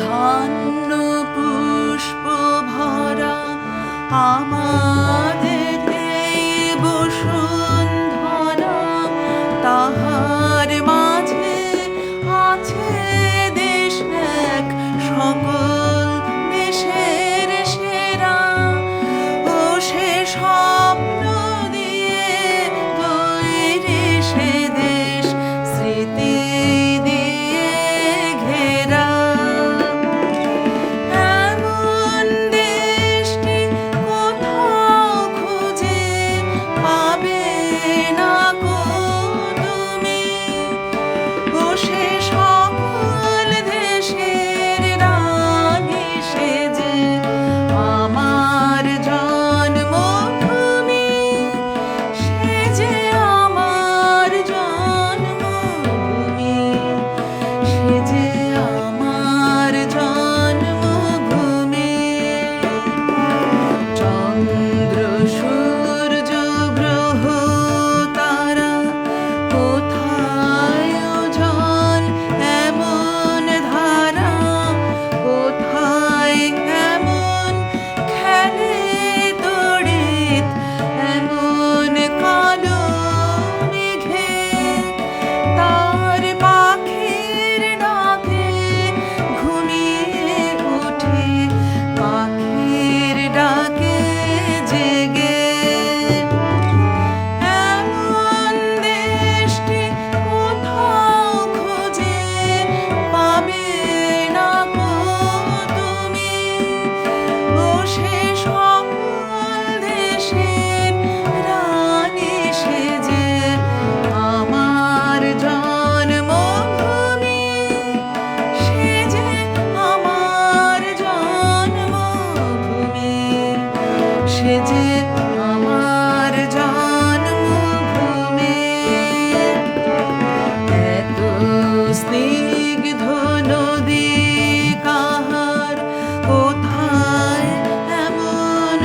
ধান্য পুষ্প ভরা আমাদের এই বসুন্ধরা, তাহার মাঝে আছে দেশ এক সকল দেশের সেরা। ও সে স্বপ্ন দিয়ে তৈরি সে দেশ, স্মৃতি দিয়ে ঘেরা। এমন দেশটি কোথাও খুঁজে পাবে না গো তুমি। ও সে সকল দেশের রানী সেজে আমার জন্মভূমি, সে যে আমার জন্মভূমি, সে যে আমার জন্মভূমি। চন্দ্র সূর্য গ্রহ তারা কোথায় জল এমন ধারা, কোথায় এমন খেলে তড়িৎ এমন কালো মেঘে। তার পাখির ডাকে ঘুমিয়ে উঠে, পাখির ডাকে জেগে। এমন দেশটি কোথাও খুঁজে পাবে না গো তুমি। ও সে সকল দেশের রানী সেজে আমার জন্মভূমি, সে যে আমার জন্মভূমি, সে যে আমার জন্মভূমি। এত স্নিগ্ধ নদী কাহার, কোথায় এমন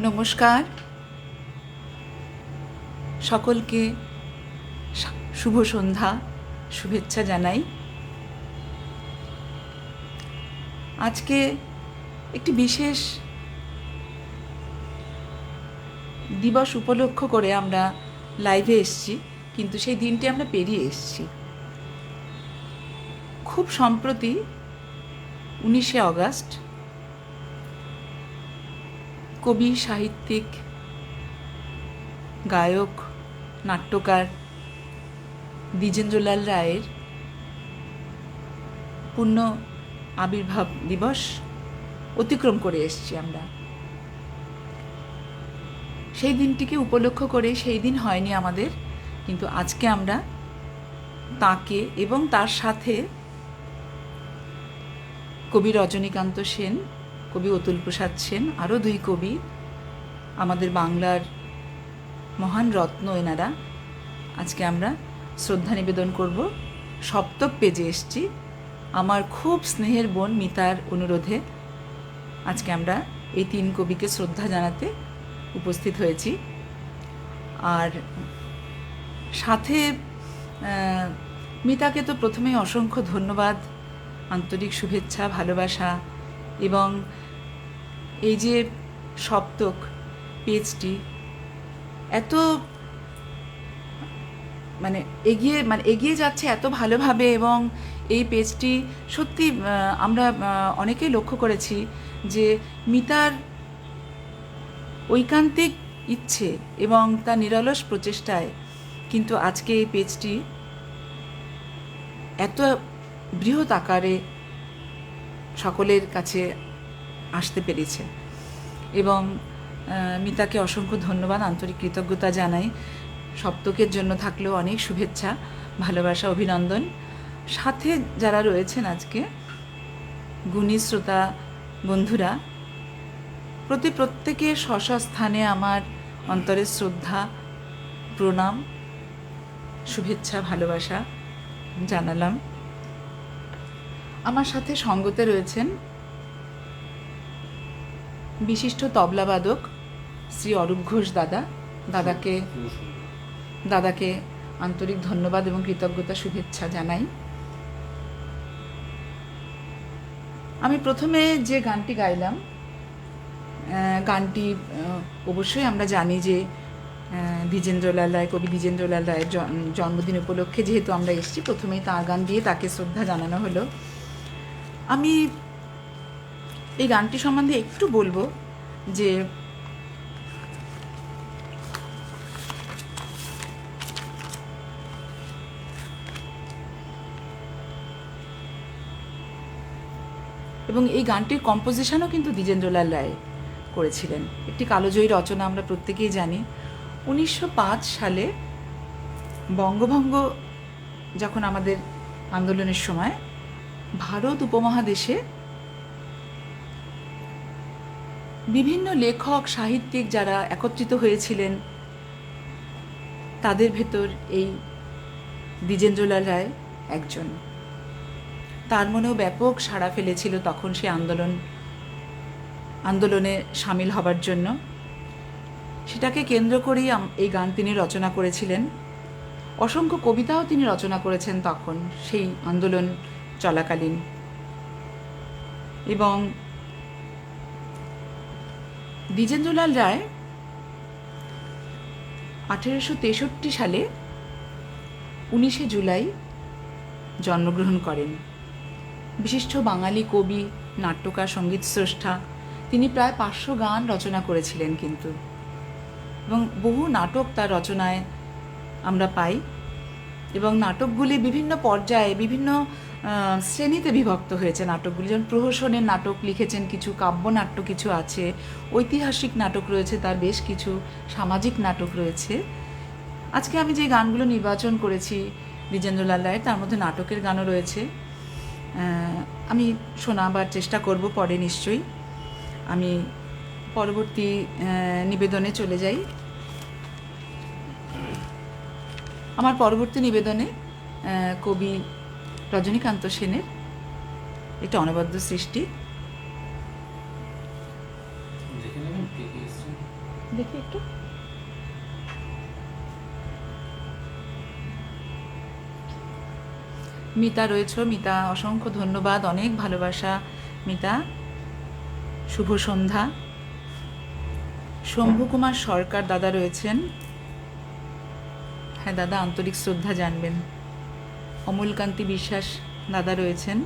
নমস্কার সকলকে, শুভ সন্ধ্যা, শুভেচ্ছা জানাই। আজকে একটি বিশেষ দিবস উপলক্ষ করে আমরা লাইভে এসেছি, কিন্তু সেই দিনটি আমরা পেরিয়ে এসেছি। খুব সম্প্রতি 19শে অগাস্ট কবি, সাহিত্যিক, গায়ক, নাট্যকার দ্বিজেন্দ্রলাল রায়ের পূর্ণ আবির্ভাব দিবস অতিক্রম করে এসেছি আমরা। সেই দিনটিকে উপলক্ষ করে, সেই দিন হয়নি আমাদের, কিন্তু আজকে আমরা তাকে এবং তার সাথে কবি রজনীকান্ত সেন, কবি অতুল প্রসাদ সেন, আরও দুই কবি, আমাদের বাংলার মহান রত্ন এনারা, আজকে আমরা শ্রদ্ধা নিবেদন করব। সপ্তক পেজে এসছি। আমার খুব স্নেহের বোন মিতার অনুরোধে আজকে আমরা এই তিন কবিকে শ্রদ্ধা জানাতে উপস্থিত হয়েছি। আর সাথে মিতাকে তো প্রথমেই অসংখ্য ধন্যবাদ, আন্তরিক শুভেচ্ছা, ভালোবাসা, এবং এই যে সপ্তক পেজটি এত এগিয়ে যাচ্ছে এত ভালোভাবে, এবং এই পেজটি সত্যি আমরা অনেকেই লক্ষ্য করেছি যে মিতার ঐকান্তিক ইচ্ছে এবং তার নিরলস প্রচেষ্টায় কিন্তু আজকে এই পেজটি এত বৃহৎ আকারে সকলের কাছে আসতে পেরেছে। এবং মিতাকে অসংখ্য ধন্যবাদ, আন্তরিক কৃতজ্ঞতা জানাই। সপ্তকের জন্য থাকলেও অনেক শুভেচ্ছা, ভালোবাসা, অভিনন্দন। সাথে যারা রয়েছেন আজকে গুণী শ্রোতা বন্ধুরা, প্রত্যেকের স্ব স্থানে আমার অন্তরের শ্রদ্ধা, প্রণাম, শুভেচ্ছা, ভালোবাসা জানালাম। আমার সাথে সঙ্গতে রয়েছেন বিশিষ্ট তবলাবাদক শ্রী অরূপ ঘোষ দাদা। দাদাকে আন্তরিক ধন্যবাদ এবং কৃতজ্ঞতা, শুভেচ্ছা জানাই। আমি প্রথমে যে গানটি গাইলাম, গানটি অবশ্যই আমরা জানি যে দ্বিজেন্দ্রলাল রায়, কবি দ্বিজেন্দ্রলাল রায়ের জন্মদিন উপলক্ষে যেহেতু আমরা এসেছি, প্রথমেই তাঁর গান দিয়ে তাকে শ্রদ্ধা জানানো হলো। আমি এই গানটি সম্বন্ধে একটু বলবো যে এবং এই গানটির কম্পোজিশনও কিন্তু দ্বিজেন্দ্রলাল রায় করেছিলেন। একটি কালোজয়ী রচনা, আমরা প্রত্যেকেই জানি। 1905 সালে বঙ্গভঙ্গ যখন আমাদের আন্দোলনের সময় ভারত উপমহাদেশে বিভিন্ন লেখক, সাহিত্যিক যারা একত্রিত হয়েছিলেন, তাদের ভেতর এই দ্বিজেন্দ্রলাল রায় একজন। তার মনেও ব্যাপক সাড়া ফেলেছিল তখন সে আন্দোলনে সামিল হবার জন্য। সেটাকে কেন্দ্র করেই এই গান তিনি রচনা করেছিলেন। অসংখ্য কবিতাও তিনি রচনা করেছেন তখন, সেই আন্দোলন চলাকালীন। এবং দ্বিজেন্দ্রলাল রায় 1863 সালে 19শে জুলাই জন্মগ্রহণ করেন। বিশিষ্ট বাঙালি কবি, নাট্যকার, সঙ্গীত স্রষ্টা। তিনি প্রায় 500 গান রচনা করেছিলেন কিন্তু, এবং বহু নাটক তার রচনায় আমরা পাই। এবং নাটকগুলি বিভিন্ন পর্যায়ে, বিভিন্ন শ্রেণীতে বিভক্ত হয়েছে নাটকগুলি। যেমন প্রহসনের নাটক লিখেছেন কিছু, কাব্যনাট্য কিছু আছে, ঐতিহাসিক নাটক রয়েছে তার বেশ কিছু, সামাজিক নাটক রয়েছে। আজকে আমি যে গানগুলো নির্বাচন করেছি দ্বিজেন্দ্রলাল রায়ের, তার মধ্যে নাটকের গানও রয়েছে। আমি শোনাবার চেষ্টা করব পরে নিশ্চয়ই। আমি পরবর্তী নিবেদনে চলে যাই। আমার পরবর্তী নিবেদনে কবি রজনীকান্ত সেনের একটা অনবদ্য সৃষ্টি দেখি একটু। মিতা রয়েছ, মিতা অসংখ্য ধন্যবাদ, অনেক ভালোবাসা মিতা, শুভ সন্ধ্যা। শম্ভু কুমার সরকার দাদা রয়েছেন, হ্যাঁ দাদা আন্তরিক শ্রদ্ধা জানবেন। অমলকান্তি বিশ্বাস দাদা রয়েছেন,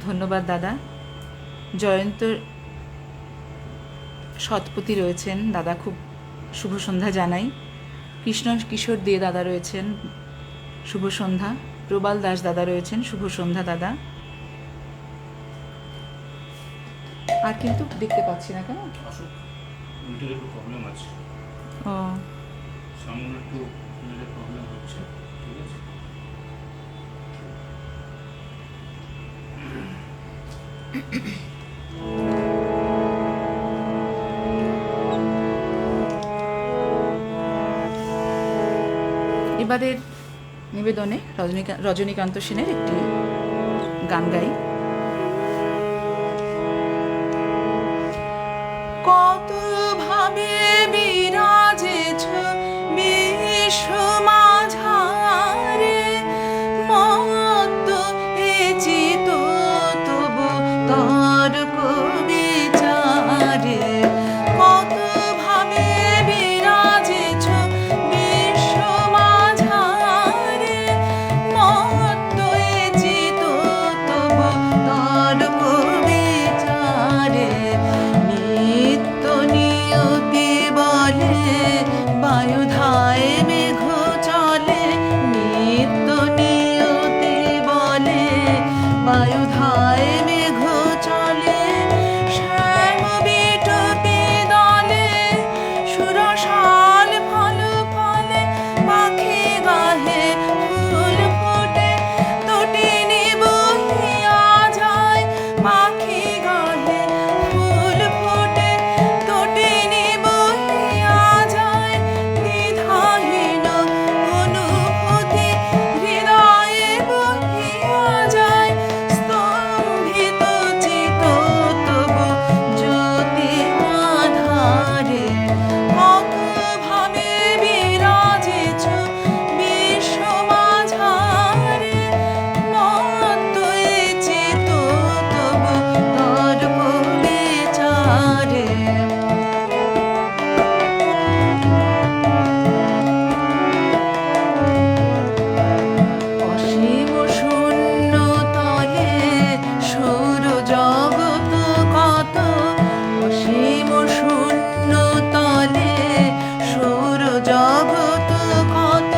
ধন্যবাদ দাদা। জয়ন্ত সৎপতি রয়েছেন দাদা, খুব শুভ সন্ধ্যা জানাই। কৃষ্ণ কিশোর দে দাদা রয়েছেন, শুভ সন্ধ্যা। প্রবাল দাস দাদা রয়েছেন, শুভ সন্ধ্যা দাদা। আর কিন্তু দেখতে পাচ্ছি না কেন, একটু প্রবলেম আছে। ও সামনে একটু প্রবলেম হচ্ছে, ঠিক আছে। এবারের নিবেদনে রজনীকান্ত সেনের একটি গান গাই। কত ভাবে বিরাজেছ বিশ্ব মাঝারে, মত্ত এ চিত তবু তর্ক বিচারে। কত ভাবে বিরাজেছ বিশ্ব মাঝারে, মত্ত এ চিত তবু তর্ক বিচারে। নিত্য নিয়তি বলে বায়ুধায় মেঘ চলে, নিত্য নিয়তি বলে বায়ুধায় মেঘ চলে। শ্যাম বিটপি দলে সুরসাল ফল ফলে, পাখি গাহে ফুল ফোটে তটিনী বহিয়া যায়। পাখি গাহে ফুল ফোটে তটিনী বহিয়া যায়। দ্বিধাহীন অনুভূতি হৃদয়ে বহিয়া যায়। স্তম্ভিত চিত তবু জ্যোতি আধারে। কত ভাবে বিরাজেছ বিশ্ব মাঝারে, মত্ত এ চিত তবু তর্ক বিচারে। অসীম শূন্য তলে সৌর জগৎ কত, অসীম শূন্য তলে সৌর জগৎ কত।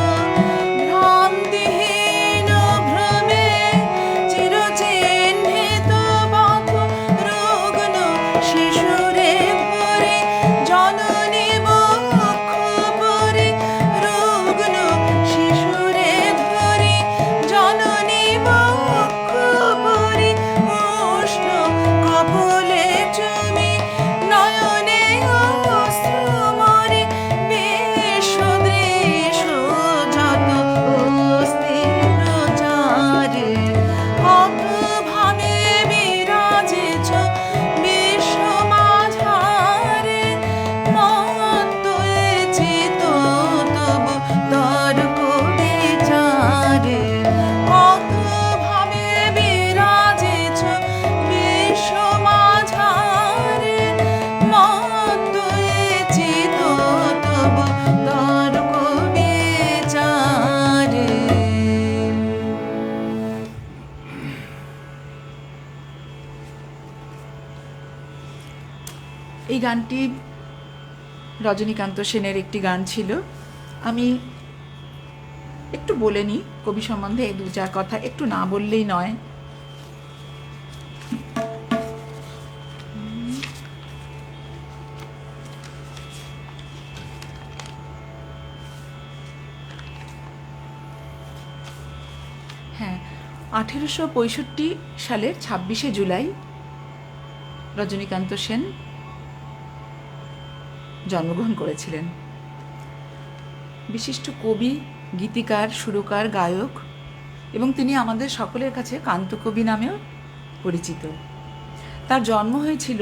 ভ্রান্তিহীন ভ্রমে চিরচিহ্নিত পথ, রুগ্ন শিশুরে ধরে জননী বক্ষ পরি। রুগ্ন শিশুরে ধরে জননী বক্ষ পরি। উষ্ণ কপলে চুমি নয়নে অশ্রু মরে। বিশ্বদৃশ যত অস্থির প্রচারে। কত ভাবে বিরাজেছ বিশ্ব মাঝারে, মত্ত এ চিত তবু তর্ক বিচারে। কত ভাবে বিরাজেছ বিশ্ব মাঝারে, মত্ত এ চিত তবু তর্ক বিচারে। এই গানটি রজনীকান্ত সেনের একটি গান ছিল। আমি একটু বলে নিই কবি সম্বন্ধে, এই দু চার কথা একটু না বললেই নয়। হ্যাঁ, 1865 সালের 26শে জুলাই রজনীকান্ত সেন জন্মগ্রহণ করেছিলেন। বিশিষ্ট কবি, গীতিকার, সুরকার, গায়ক, এবং তিনি আমাদের সকলের কাছে কান্তকবি নামেও পরিচিত। তার জন্ম হয়েছিল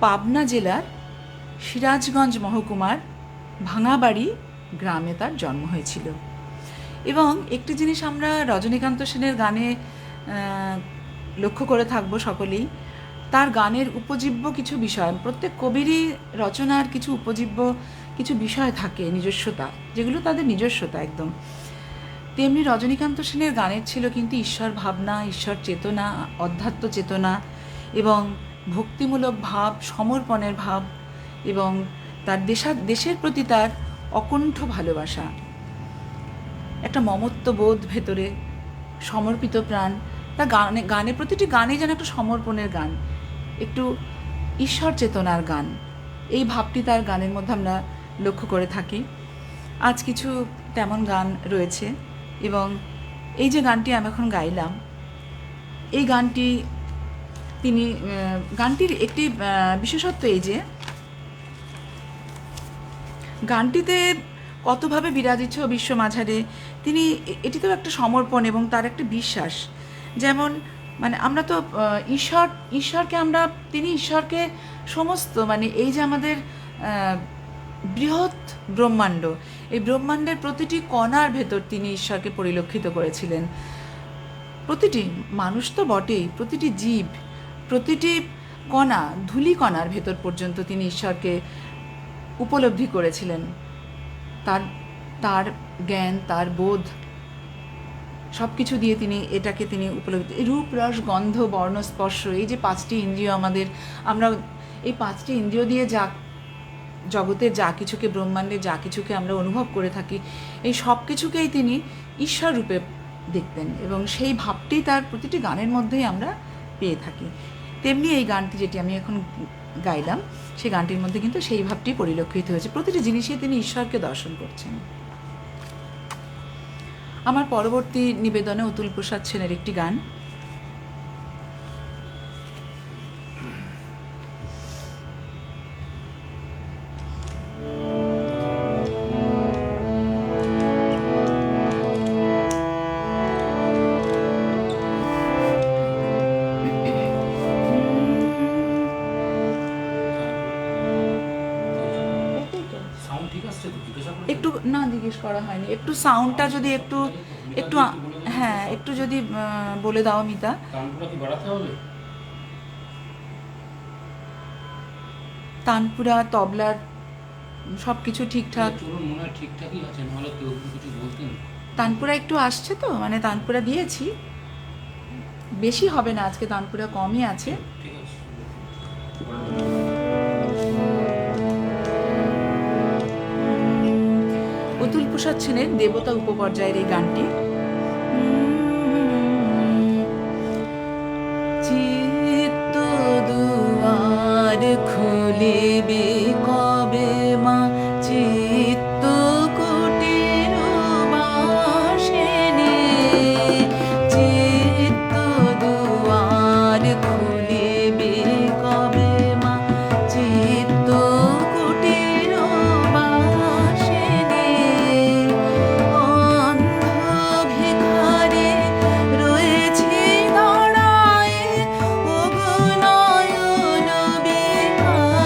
পাবনা জেলার সিরাজগঞ্জ মহকুমার ভাঙাবাড়ি গ্রামে তার জন্ম হয়েছিল। এবং একটি জিনিস আমরা রজনীকান্ত সেনের গানে লক্ষ্য করে থাকবো সকলেই, তার গানের উপজীব্য কিছু বিষয়, প্রত্যেক কবিরই রচনার কিছু উপজীব্য কিছু বিষয় থাকে নিজস্বতা, যেগুলো তাদের নিজস্বতা একদম। তেমনি রজনীকান্ত সেনের গানের ছিল কিন্তু ঈশ্বর ভাবনা, ঈশ্বর চেতনা, অধ্যাত্ম চেতনা এবং ভক্তিমূলক ভাব, সমর্পণের ভাব এবং তার দেশের প্রতি তার অকুণ্ঠ ভালোবাসা, একটা মমত্ববোধ ভেতরে, সমর্পিত প্রাণ। তার গানে প্রতিটি গানে যেন একটা সমর্পণের গান, একটু ঈশ্বর চেতনার গান, এই ভাবটি তার গানের মধ্যে আমরা লক্ষ্য করে থাকি। আজ কিছু তেমন গান রয়েছে এবং এই যে গানটি আমি এখন গাইলাম, এই গানটি গানটির একটি বিশেষত্ব এই যে গানটিতে কতভাবে বিরাজিত বিশ্ব মাঝারে তিনি, এটিতেও একটা সমর্পণ এবং তার একটা বিশ্বাস। যেমন মানে আমরা তো ঈশ্বরকে আমরা, তিনি ঈশ্বরকে সমস্ত মানে এই যে আমাদের বৃহৎ ব্রহ্মাণ্ড, এই ব্রহ্মাণ্ডের প্রতিটি কণার ভেতর তিনি ঈশ্বরকে পরিলক্ষিত করেছিলেন। প্রতিটি মানুষ তো বটেই, প্রতিটি জীব, প্রতিটি কণা, ধূলি কণার ভেতর পর্যন্ত তিনি ঈশ্বরকে উপলব্ধি করেছিলেন। তার জ্ঞান, তার বোধ, সব কিছু দিয়ে এটাকে তিনি উপলব্ধি, রূপ, রস, গন্ধ, বর্ণ, স্পর্শ, এই যে পাঁচটি ইন্দ্রিয় আমাদের, আমরা এই পাঁচটি ইন্দ্রিয় দিয়ে জগতের যা কিছুকে, ব্রহ্মাণ্ডের যা কিছুকে আমরা অনুভব করে থাকি, এই সব কিছুকেই তিনি ঈশ্বর রূপে দেখতেন এবং সেই ভাবটি তার প্রতিটি গানের মধ্যেই আমরা পেয়ে থাকি। তেমনি এই গানটি যেটি আমি এখন গাইলাম, সেই গানটির মধ্যে কিন্তু সেই ভাবটি পরিলক্ষিত হয়েছে, প্রতিটি জিনিসে তিনি ঈশ্বরকে দর্শন করছেন। আমার পরবর্তী নিবেদনে অতুল প্রসাদ সেনের একটি গান, একটু না জিজ্ঞেস করা হয়নি, একটু সাউন্ডটা যদি একটু হ্যাঁ একটু যদি বলে দাও মিতা। তানপুরা, তবলার সব কিছু ঠিকঠাক, তানপুরা একটু আসছে তো, মানে তানপুরা দিয়েছি, বেশি হবে না আজকে, তানপুরা কমই আছে। অতুল প্রসাদ সেনের দেবতা উপপর্যায়ের এই গানটি। চিত্ত দুয়ার খুলিবে কবে মা, চিত্ত কুটির বাসিনী, চিত্ত দুয়ার খুলিবে কবে মা, চিত্ত কুটির বাসিনী, অন্ধ ভিখারি রয়েছে দাঁড়ায়, ওগো নয়ন বিকাশিনী।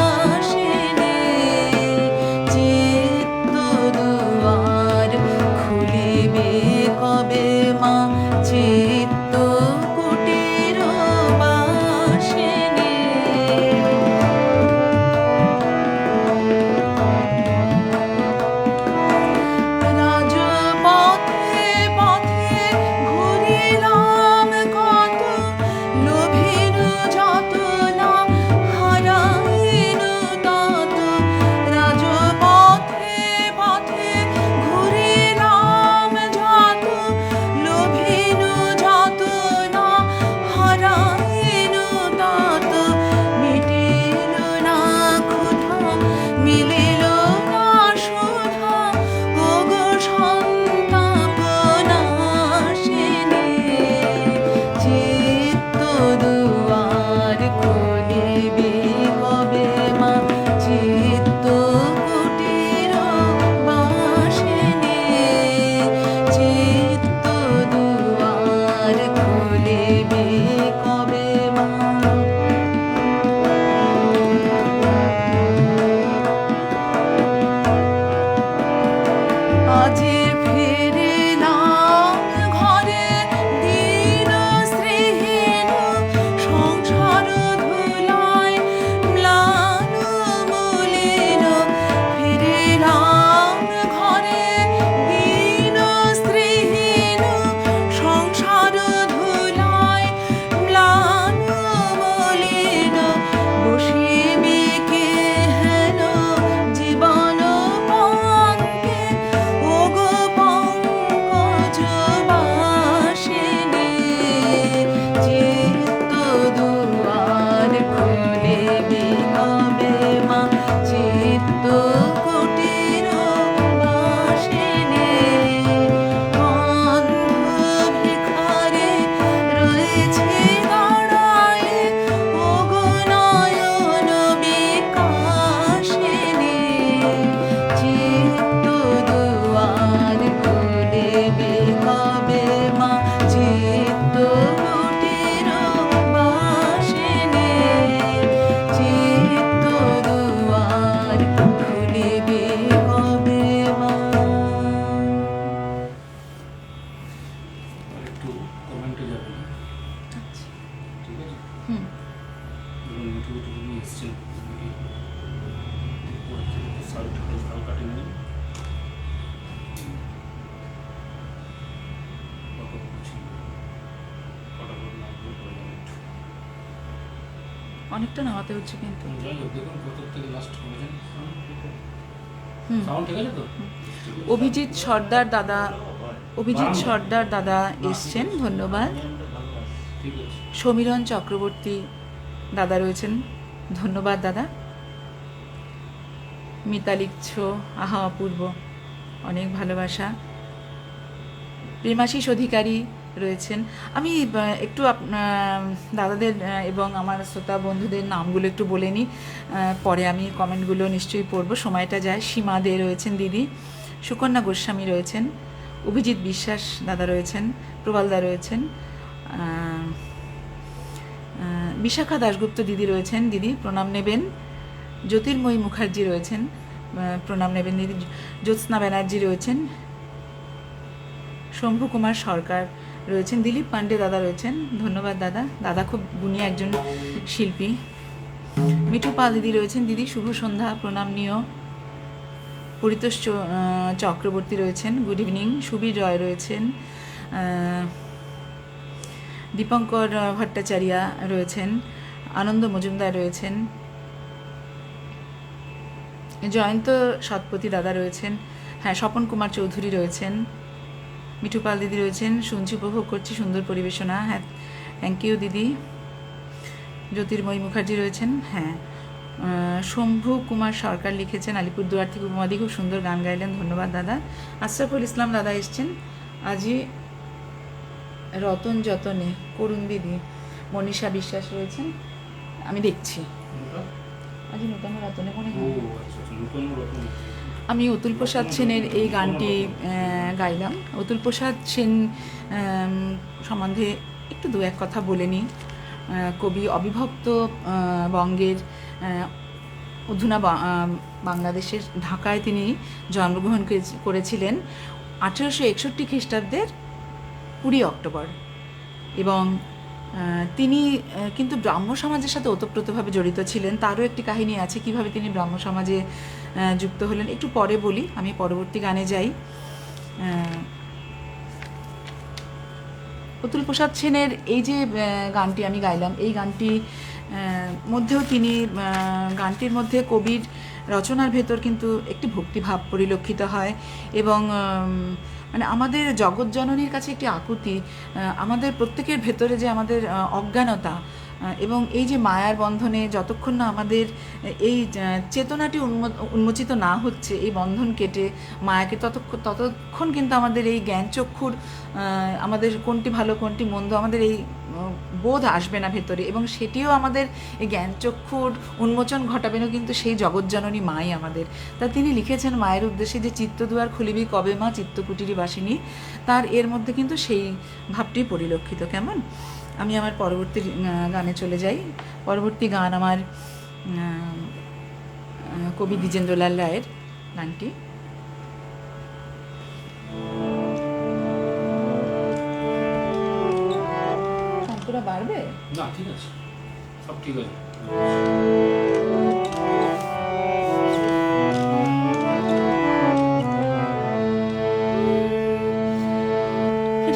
হুম। ধরুন মিঠু তুমি এসছেন সাল্ট কাটিং নেই কত কিছু ফটাফট না করে করে যাবে একটু অনেকটা নামাতে হচ্ছে কিন্তু। যাই হোক দেখুন কত থেকে লাস্ট করেছেন হুম। সাউন্ড ঠিক আছে তো? অভিজিৎ সর্দার দাদা, অভিজিৎ সর্দার দাদা এসছেন, ধন্যবাদ। ঠিক আছে। সমীরণ চক্রবর্তী দাদা রয়েছেন, ধন্যবাদ দাদা। মিতা লিখছ, আহা অপূর্ব, অনেক ভালোবাসা। প্রেমাশিস অধিকারী রয়েছেন। আমি একটু দাদাদের এবং আমার শ্রোতা বন্ধুদের নামগুলো একটু বলে নিই, পরে আমি কমেন্টগুলো নিশ্চয়ই পড়বো, সময়টা যায়। সীমা দে রয়েছেন দিদি, সুকন্যা গোস্বামী রয়েছেন, অভিজিৎ বিশ্বাস দাদা রয়েছেন, প্রবালদা রয়েছেন, বিশাখা দাশগুপ্ত দিদি রয়েছেন, দিদি প্রণাম নেবেন। জ্যোতির্ময়ী মুখার্জি রয়েছেন, প্রণাম নেবেন দিদি। জ্যোৎস্না ব্যানার্জি রয়েছেন, শম্ভু কুমার সরকার রয়েছেন, দিলীপ পান্ডে দাদা রয়েছেন, ধন্যবাদ দাদা। দাদা খুব গুণী একজন শিল্পী। মিঠু পাল দিদি রয়েছেন, দিদি শুভ সন্ধ্যা, প্রণাম নিও। পরিতোষ চক্রবর্তী রয়েছেন, গুড ইভিনিং। সুবীর রয় রয়েছেন, দীপঙ্কর ভট্টাচার্য রয়েছেন, আনন্দ মজুমদার রয়েছেন, জয়ন্ত সৎপতি দাদা রয়েছেন, হ্যাঁ স্বপন কুমার চৌধুরী রয়েছেন, মিঠু পাল দিদি রয়েছেন, শুনছি উপভোগ করছি সুন্দর পরিবেশনা, হ্যাঁ থ্যাংক ইউ দিদি। জ্যোতির্ময়ী মুখার্জি রয়েছেন, হ্যাঁ। শম্ভু কুমার সরকার লিখেছেন, আলিপুরদুয়ার থেকে উপমাদি, খুব সুন্দর গান গাইলেন, ধন্যবাদ দাদা। আশরাফুল ইসলাম দাদা এসছেন, আজি রতন যতনে, করুণ দিদি। মনীষা বিশ্বাস রয়েছেন, আমি দেখছি আজি নূতন রতনে মনে ও হয়। আচ্ছা আচ্ছা, নতুন রকম। আমি অতুল প্রসাদ সেনের এই গানটি গাইলাম। অতুল প্রসাদ সেন সম্বন্ধে একটু দু এক কথা বলে নিই। কবি অবিভক্ত বঙ্গের, অধুনা বাংলাদেশের ঢাকায় তিনি জন্মগ্রহণ করেছিলেন 1861 খ্রিস্টাব্দের 20 অক্টোবর, এবং তিনি কিন্তু ব্রাহ্ম সমাজের সাথে ওতপ্রোতভাবে জড়িত ছিলেন। তারও একটি কাহিনী আছে কিভাবে তিনি ব্রাহ্ম সমাজে যুক্ত হলেন, একটু পরে বলি, আমি পরবর্তী গানে যাই। অতুল প্রসাদ সেনের এই যে গানটি আমি গাইলাম, এই গানটি মধ্যেও তিনি, গানটির মধ্যে কবির রচনার ভেতর কিন্তু একটি ভক্তিভাব পরিলক্ষিত হয়, এবং মানে আমাদের জগৎজননীর কাছে একটি আকুতি, আমাদের প্রত্যেকের ভেতরে যে আমাদের অজ্ঞানতা এবং এই যে মায়ার বন্ধনে যতক্ষণ না আমাদের এই চেতনাটি উন্মোচিত না হচ্ছে, এই বন্ধন কেটে মায়াকে ততক্ষণ কিন্তু আমাদের এই জ্ঞানচক্ষুর, আমাদের কোনটি ভালো কোনটি মন্দ, আমাদের এই বোধ আসবে না ভেতরে, এবং সেটিও আমাদের এই জ্ঞানচক্ষুর উন্মোচন ঘটাবেনও কিন্তু সেই জগৎজননী মাই আমাদের। তা তিনি লিখেছেন মায়ের উদ্দেশ্যে যে চিত্তদুয়ার খুলিবি কবে মা চিত্তকুটিরী বাসিনী, তার এর মধ্যে কিন্তু সেই ভাবটি পরিলক্ষিত। কেমন, আমি আমার পরবর্তী গানে চলে যাই। পরবর্তী গান আমার কবি দ্বিজেন্দ্রলাল রায়ের গানটি। শান্তরা বাড়বে না ঠিক আছে, সব ঠিক আছে।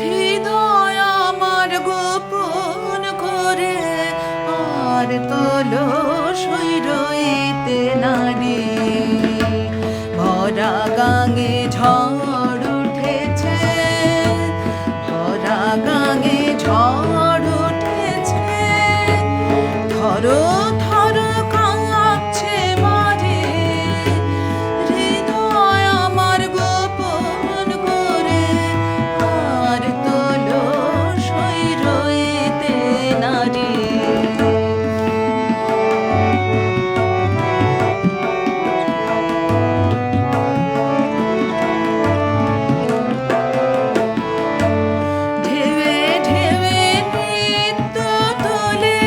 হৃদয় আমার গোপন করে আর তোলো সৈরইতে নারী, ভরা গাঙে ঝড় উঠেছে, ভরা গাঙে ঝড় উঠেছে, ধরো ধরো কাঁপছে মারে, হৃদয় আমার গোপন করে আর তোলো সৈরইতে নারী। ঢেউে ঢেউে নৃত্য তোলে,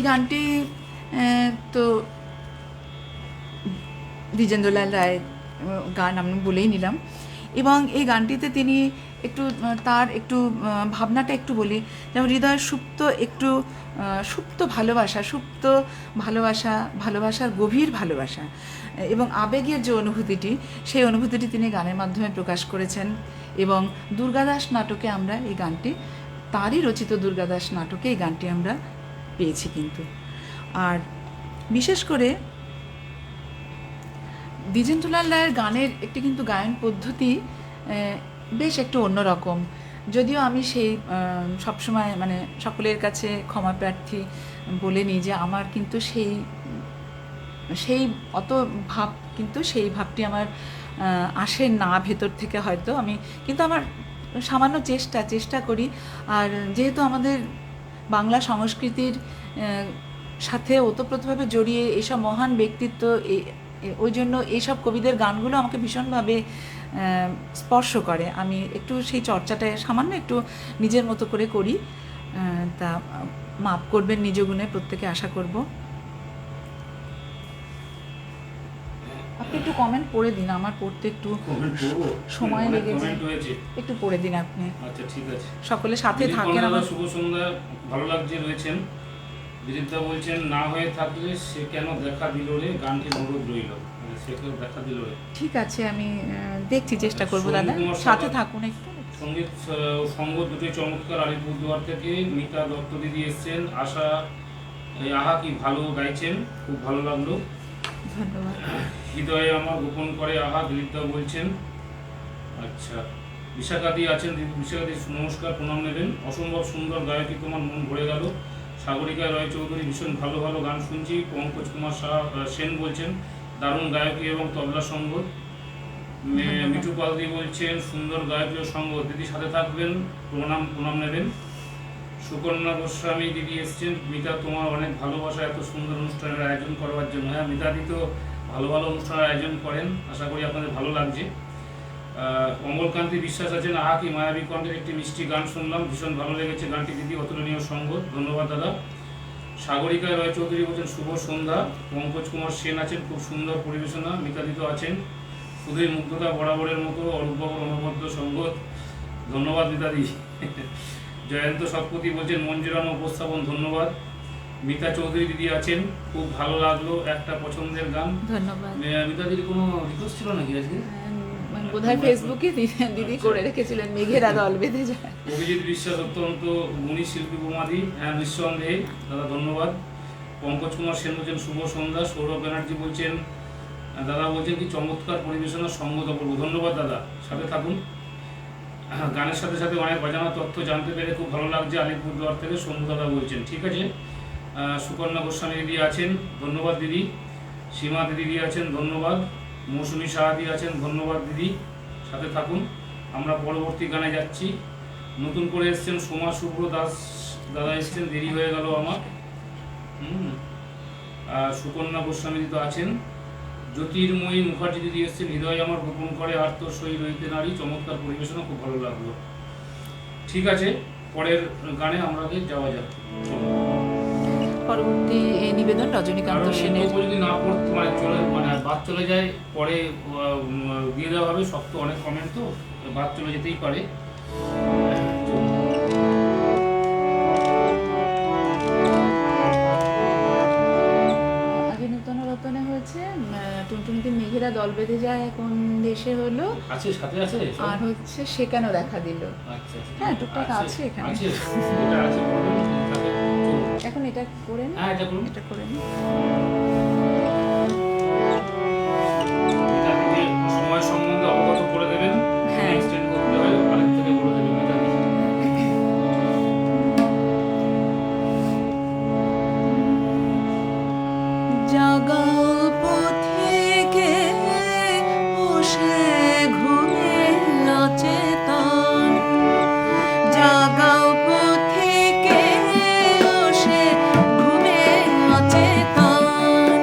গানটি তো দ্বিজেন্দ্রলাল রায়ের গান আমি বলেই নিলাম, এবং এই গানটিতে তিনি একটু তার একটু ভাবনাটা একটু বলি, যেমন হৃদয়ের সুপ্ত ভালোবাসার গভীর ভালোবাসা এবং আবেগের যে অনুভূতিটি, সেই অনুভূতিটি তিনি গানের মাধ্যমে প্রকাশ করেছেন। এবং দুর্গাদাস নাটকে আমরা এই গানটি, তারই রচিত দুর্গাদাস নাটকে এই গানটি আমরা পেয়েছি কিন্তু। আর বিশেষ করে দ্বিজেন্দ্রলাল রায়ের গানের একটি কিন্তু গায়ন পদ্ধতি বেশ একটু অন্যরকম, যদিও আমি সেই সবসময় মানে সকলের কাছে ক্ষমা প্রার্থী বলে নিই যে আমার কিন্তু সেই অত ভাব, কিন্তু সেই ভাবটি আমার আসে না ভেতর থেকে হয়তো, আমি কিন্তু আমার সামান্য চেষ্টা করি। আর যেহেতু আমাদের বাংলা সংস্কৃতির সাথে ওতপ্রোতভাবে জড়িয়ে এইসব মহান ব্যক্তিত্ব, ওই জন্য এইসব কবিদের গানগুলো আমাকে ভীষণভাবে স্পর্শ করে। আমি একটু সেই চর্চাটা সামান্য একটু নিজের মতো করে করি, তা মাপ করবেন নিজ গুণে প্রত্যেকে, আশা করব। আপনি একটু কমেন্ট পড়ে দিন, আমার পড়তে একটু সময় লেগেছে, একটু পড়ে দিন আপনি। আচ্ছা ঠিক আছে, সকলে সাথে থাকেন। আমার শুভ সন্ধ্যা, ভালো লাগছে রয়েছেন। বিজিতা বলছেন না হয়ে থাকলে সে কেন দেখা দিল রে, গানটি অনুরোধ রইল, মানে সে কেউ দেখা দিল রে। ঠিক আছে, আমি দেখছি, চেষ্টা করবো দাদা, সাথে থাকুন একটু। সঙ্গীত সঙ্গ দুটোই চমৎকার। আলিপুরদুয়ার থেকে মিতা দত্ত দিদি এসছেন। আহা কি ভালো গাইছেন, খুব ভালো লাগলো, ধন্যবাদ। হৃদয়ে আমার গোপন করে আহা, দিলীপদা বলছেন। আচ্ছা, বিশাখাদি আছেন, বিশাখাদি নমস্কার, প্রণাম নেবেন। অসম্ভব সুন্দর গায়কী, তোমার মন ভরে গেল। সাগরিকা রয় চৌধুরী, ভীষণ ভালো গান শুনছি। পঙ্কজ কুমার সেন বলছেন দারুণ গায়কী এবং তবলা সঙ্গত। মিঠু পালদি বলছেন সুন্দর গায়কীয় সঙ্গত। দিদি সাথে থাকবেন, প্রণাম নেবেন। সুকন্যা গোস্বামী দিদি এসছেন। মিতা তোমার অনেক ভালোবাসা এত সুন্দর অনুষ্ঠানের আয়োজন করবার জন্য। হ্যাঁ, মিতাদি তো ভালো অনুষ্ঠানের আয়োজন করেন, আশা করি আপনাদের ভালো লাগছে। অমলকান্তি বিশ্বাস আছেন। আহা কি মায়াবী কণ্ঠের একটি মিষ্টি গান শুনলাম, ভীষণ ভালো লেগেছে গানটি দিদি, অতুলনীয় সঙ্গত, ধন্যবাদ দাদা। সাগরিকা রয় চৌধুরী বলছেন শুভ সন্ধ্যা। পঙ্কজ কুমার সেন আছেন, খুব সুন্দর পরিবেশনা। মিতাদি তো আছেন, শুধুই মুগ্ধতা বরাবরের মতো, অরূপবাবুর অনবদ্য সঙ্গত, ধন্যবাদ মিতাদি। জয়ন্ত শতপথী বলছেন মন জোড়ানো উপস্থাপন, ধন্যবাদ। মিতা চৌধুরী দিদি আছেন, খুব ভালো লাগলো, একটা পছন্দের গান, ধন্যবাদ। মিতাদির কোনো রিকোয়েস্ট ছিল নাকি আজকে? বোধহয় ফেসবুকে দিদি করে রেখেছিলেন, মেঘেরা দল বেঁধে যায়। অভিজিৎ বিশ্বাস অত্যন্ত গুণী শিল্পী বোমাদি, হ্যাঁ নিঃসন্দেহে দাদা, ধন্যবাদ। পঙ্কজ কুমার সেন বলছেন শুভ সন্ধ্যা। সৌরভ ব্যানার্জি বলছেন দাদা বলছেন কি চমৎকার পরিবেশনা, সঙ্গত করবো, ধন্যবাদ দাদা, সাথে থাকুন। গানের সাথে সাথে অনেক অজানা তথ্য জানতে পেরে খুব ভালো লাগছে। আলিপুরদুয়ার থেকে শম্ভু দাদা বলছেন, ঠিক আছে। সুকন্যা গোস্বামী দিদি আছেন, ধন্যবাদ দিদি। সীমা দিদি আছেন, ধন্যবাদ। মৌসুমী সাহাদি আছেন, ধন্যবাদ দিদি, সাথে থাকুন। আমরা পরবর্তী গানে যাচ্ছি। নতুন করে এসছেন সোমা শুভ্র দাস দাদা এসছেন, দেরি হয়ে গেল আমার। সুকন্যা গোস্বামী দিদি আছেন। জ্যোতির্ময়ী মুখার্জি দিদি এসছেন, হৃদয় আমার গোপন করে আর তোর সই রইতে নারী, চমৎকার পরিবেশনা, খুব ভালো লাগলো। ঠিক আছে, পরের গানে আমাদের যাওয়া যাক। পরবর্তী নিবেদন রজনীকান্ত সেনের। যদি না পড়তে বাদ চলে যায়, পরে দিয়ে দেওয়া হবে, সব তো অনেক কমেন্ট, তো বাদ চলে যেতেই পারে। আগে নূতন রতনে হয়েছে টুনটুনিতে মেঘেরা দল বেঁধে যায় কোন দেশে হলো, আছে সাথে আছে, আর হচ্ছে সে কেন দেখা দিল। আচ্ছা, হ্যাঁ, টুকটাক আছে এখানে। এখন এটা করেন, এটা করেন। সময় সম্বন্ধে অবগত করে দেবেন, হ্যাঁ এক্সটেন্ড করতে হয়, অনেক থেকে বলে দেবেন। জাগাও পথিকে বসে ঘুমে অচেতন, জাগাও পথিকে বসে ঘুমে অচেতন,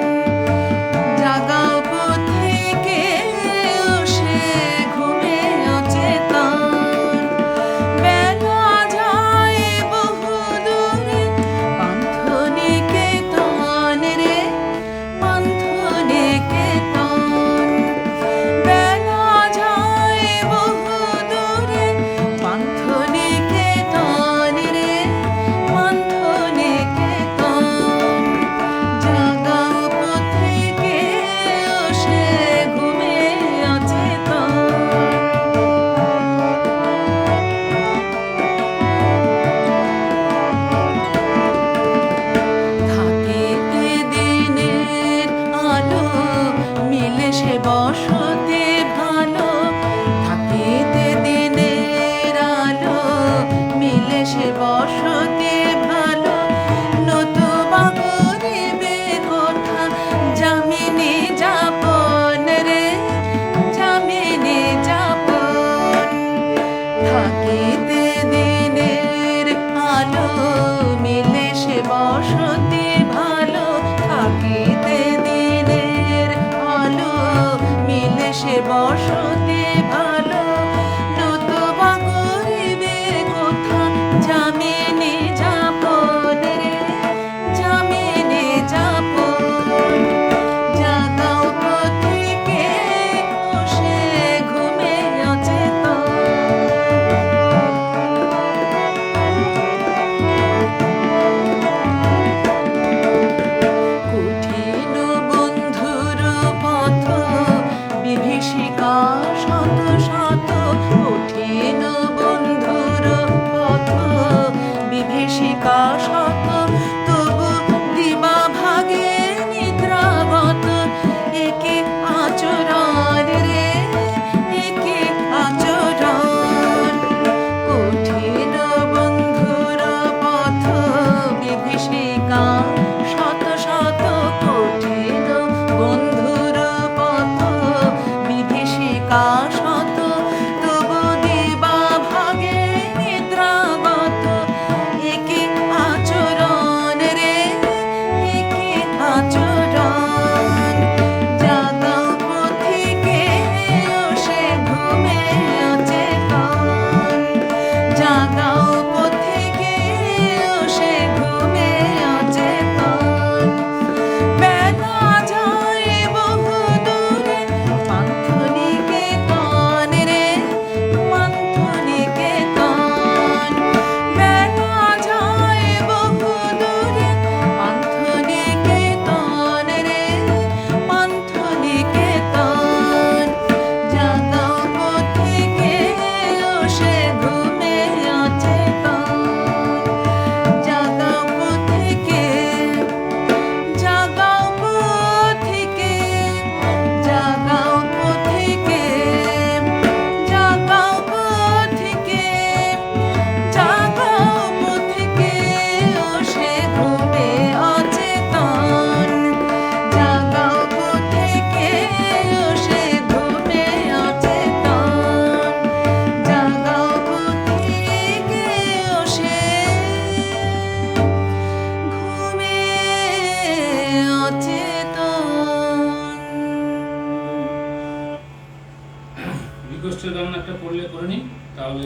রিকোয়েস্টের গান একটা করলে করে নিন, তাহলে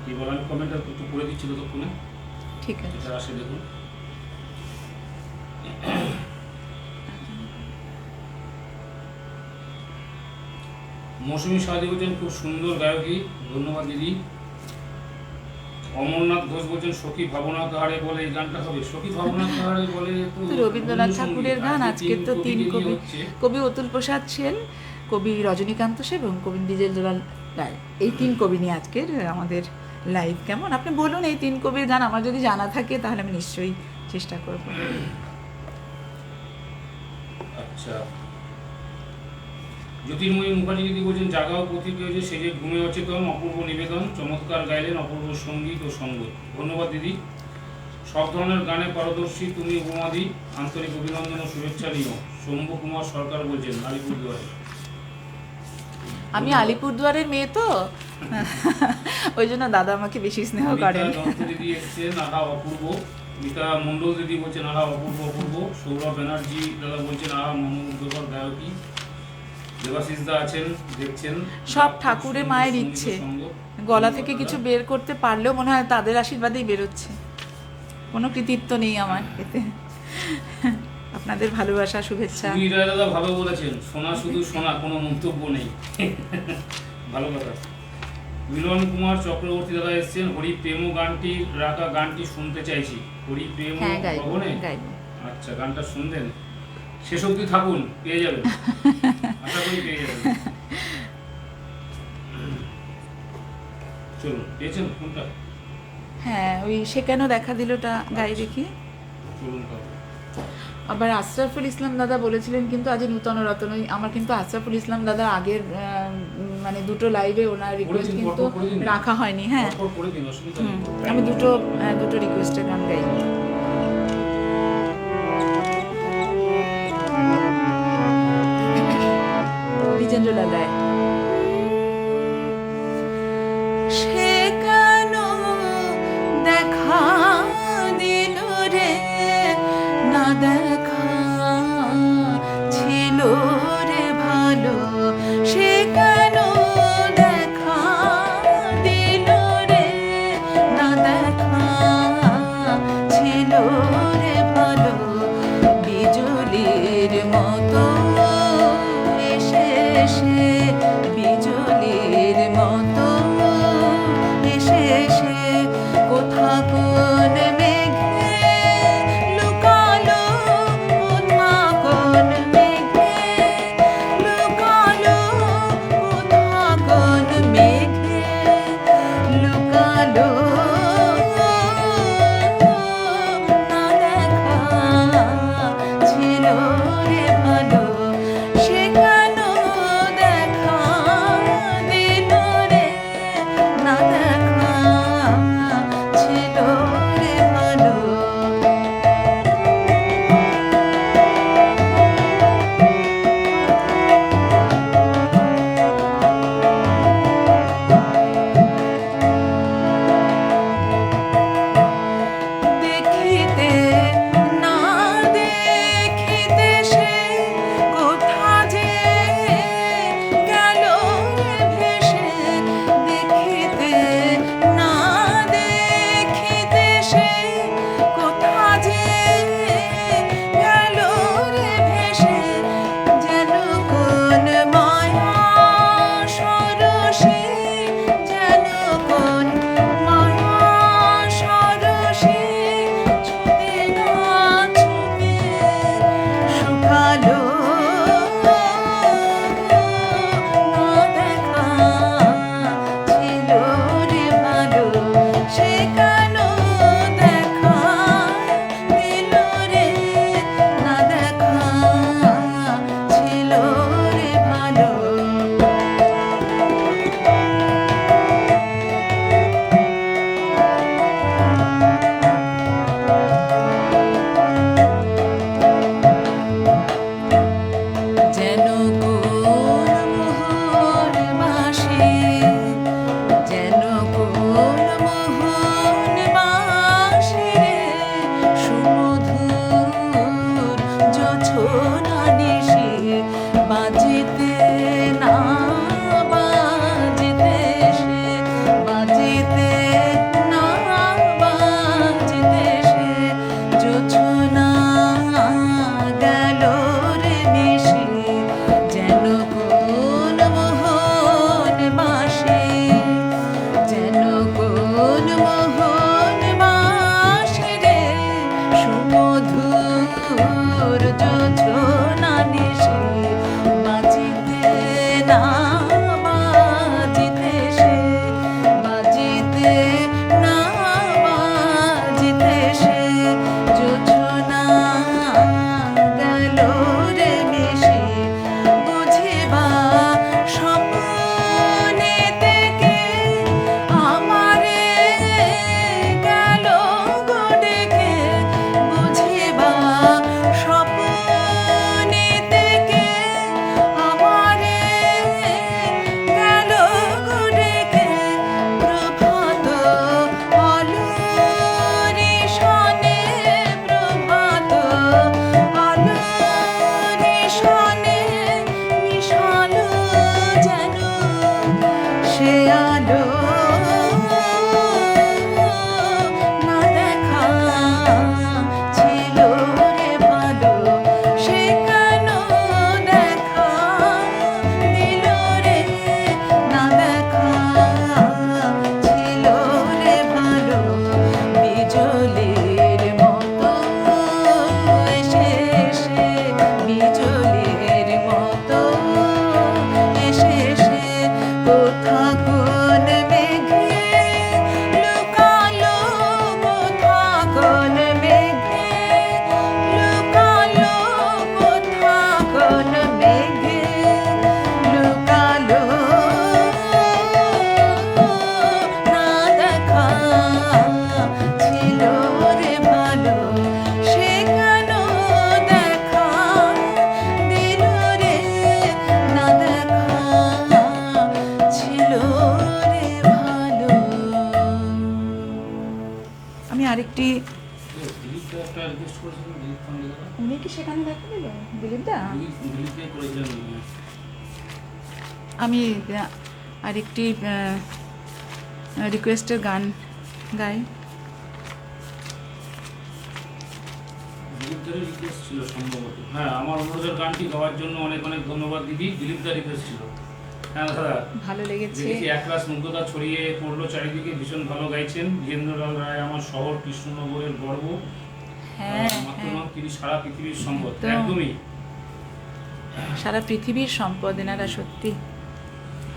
কি বল, আমি কমেন্টটা একটু করে দিচ্ছি ততক্ষণে, ঠিক আছে। এটা আসে দেখুন। মৌসুমী সাহায্য বলছেন খুব সুন্দর গায়কী, ধন্যবাদ দিদি। অমরনাথ ঘোষ বলছেন সখী ভাবনা কাহারে বলে এই গানটা হবে। সখী ভাবনা কাহারে বলে তো তো রবীন্দ্রনাথ ঠাকুরের গান। আজকে তো তিন কবি, কবি অতুল প্রসাদ সেন, কবি রজনীকান্ত সেন এবং কবি দ্বিজেন্দ্রলাল রায়, এই তিন কবি নিয়ে আজকের আমাদের লাইভ। কেমন আপনি বলুন, এই তিন কবির গান আমার যদি জানা থাকে তাহলে আমি নিশ্চয়ই চেষ্টা করব। আচ্ছা, জ্যোতির্ময়ী মুখার্জি দিদি বলছেন জাগাও পথিকে যে সেজে ঘুমে অচেতন, অপূর্ব নিবেদন, চমৎকার গাইলেন, অপূর্ব সঙ্গীত ও সঙ্গত। ধন্যবাদ দিদি। সব ধরনের গানে পারদর্শী তুমি উপমাদি, আন্তরিক অভিনন্দন ও শুভেচ্ছা নিও। শম্ভু কুমার সরকার বলছেন আলিপুরদুয়ারে। আমি আলিপুরদুয়ারের মেয়ে তো ওই জন্য দাদা আমাকে বেশি স্নেহ করেন। দিদি এসছেন, আহা অপূর্ব। মিতা মন্ডল দিদি বলছেন আহা অপূর্ব অপূর্ব। সৌরভ ব্যানার্জি দাদা বলছেন আহা মনোমুগ্ধকর গায়কী। দেবাশিস দা আছেন, দেখছেন। সব ঠাকুরে মায়ের ইচ্ছে, গলা থেকে কিছু বের করতে পারলেও মনে হয় তাদের আশীর্বাদেই বেরোচ্ছে, কোনো কৃতিত্ব নেই আমার এতে। আপনাদের ভালোবাসা, শুভেচ্ছা। দাদা ভালো বলেছেন, সোনা শুধু সোনা, কোনো মন্তব্য নেই। ভালো কথা। মিলন কুমার চক্রবর্তী দাদা এসছেন, হরি প্রেম গানটি রাখা গানটি শুনতে চাইছি। হরি প্রেম ভবনে। আচ্ছা, গানটা শুনবেন, শেষ অবধি থাকুন, পেয়ে যাবেন, আশা করি পেয়ে যাবেন। চলুন, পেয়েছেন কোনটা? হ্যাঁ, ওই সে কেন দেখা দিলটা গাই দেখি। চলুন। আবার আশরাফুল ইসলাম দাদা বলেছিলেন কিন্তু আজ নূতন রতন, আমার কিন্তু আশরাফুল ইসলাম দাদা আগের মানে দুটো লাইভে ওনার রিকোয়েস্ট কিন্তু রাখা হয়নি। হ্যাঁ, আমি দুটো রিকোয়েস্টের গান গাই। দ্বিজেন্দ্রলাল রায়। সে কেন দেখা দিল রে, না দেখা ছিল রে ভালো, সে কেন দেখা দিল রে, না দেখা ছিল রে ভালো, বিজুলির মতো এসে সে, বিজুলির মতো এসে সে কোথা কোন মেঘে লুকালো, কোথা কোন মেঘে লুকালো, কোথা কোন মেঘে লুকালো, না দেখা ছিল রে ভালো, সে কেন দেখা দিল রে, না দেখা ছিল রে ভালো। দেখিতে না দেখিতে সে কোথা যে গেল রে ভেসে, দেখিতে না দেখিতে সে কোথা যে গেল রে ভেসে, যেন কোন মায়া সরসে, যেন কোন মায়া সরসে ছুঁতে না ছুঁতে শুকালো, না দেখা ছিল রে ভালো, সে কেন দেখা দিল রে, না দেখা ছিল রে ভালো। যেন কোন মোহর বাসে, যেন কোন মোহন বাসে রে, সুমধুর জোছনা নিশি বাজিতে না বাজে সে আলো না দেখা ছিল রে ভালো, সে কেন দেখা দিল রে, না দেখা ছিল রে ভালো, বিজলির মতো এসে এসে, বিজলির মতো এসে এসে কোথা কোন মেঘে লুকালো, কোথা কোন মেঘে লুকালো, কোথা কোন মেঘে লুকালো, না দেখা ছিল রে ভালো, সে কেন দেখা দিল রে, না দেখা ছিল রে ভালো। আমি আরেকটি, দিলীপদা একটা রিকোয়েস্ট করেছিলেন, দিলীপ পান্ডে দাদা। উনি কি সেখানে দেখা দিল দিলীপদা? দিলীপদাই করেছিলেন। আমি আরেকটি রিকোয়েস্টের গান গাই। দিলীপদারই রিকোয়েস্ট ছিল সম্ভবত। হ্যাঁ, আমার অনুরোধের গানটি গাওয়ার জন্য অনেক অনেক ধন্যবাদ দিদি। দিলীপদার রিকোয়েস্ট ছিল। হ্যাঁ দাদা, ভালো লেগেছে। দেখেছি একরাশ মুগ্ধতা ছড়িয়ে পড়লো চারিদিকে, ভীষণ ভালো গাইছেন। বীরেন্দ্রলাল রায় আমার শহর কৃষ্ণনগরের গর্ব, হ্যাঁ মাত্র হ্যাঁ, নয়, তিনি সারা পৃথিবীর সম্পদ। একদম। একদমই। সারা পৃথিবীর সম্পদ এনারা, সত্যি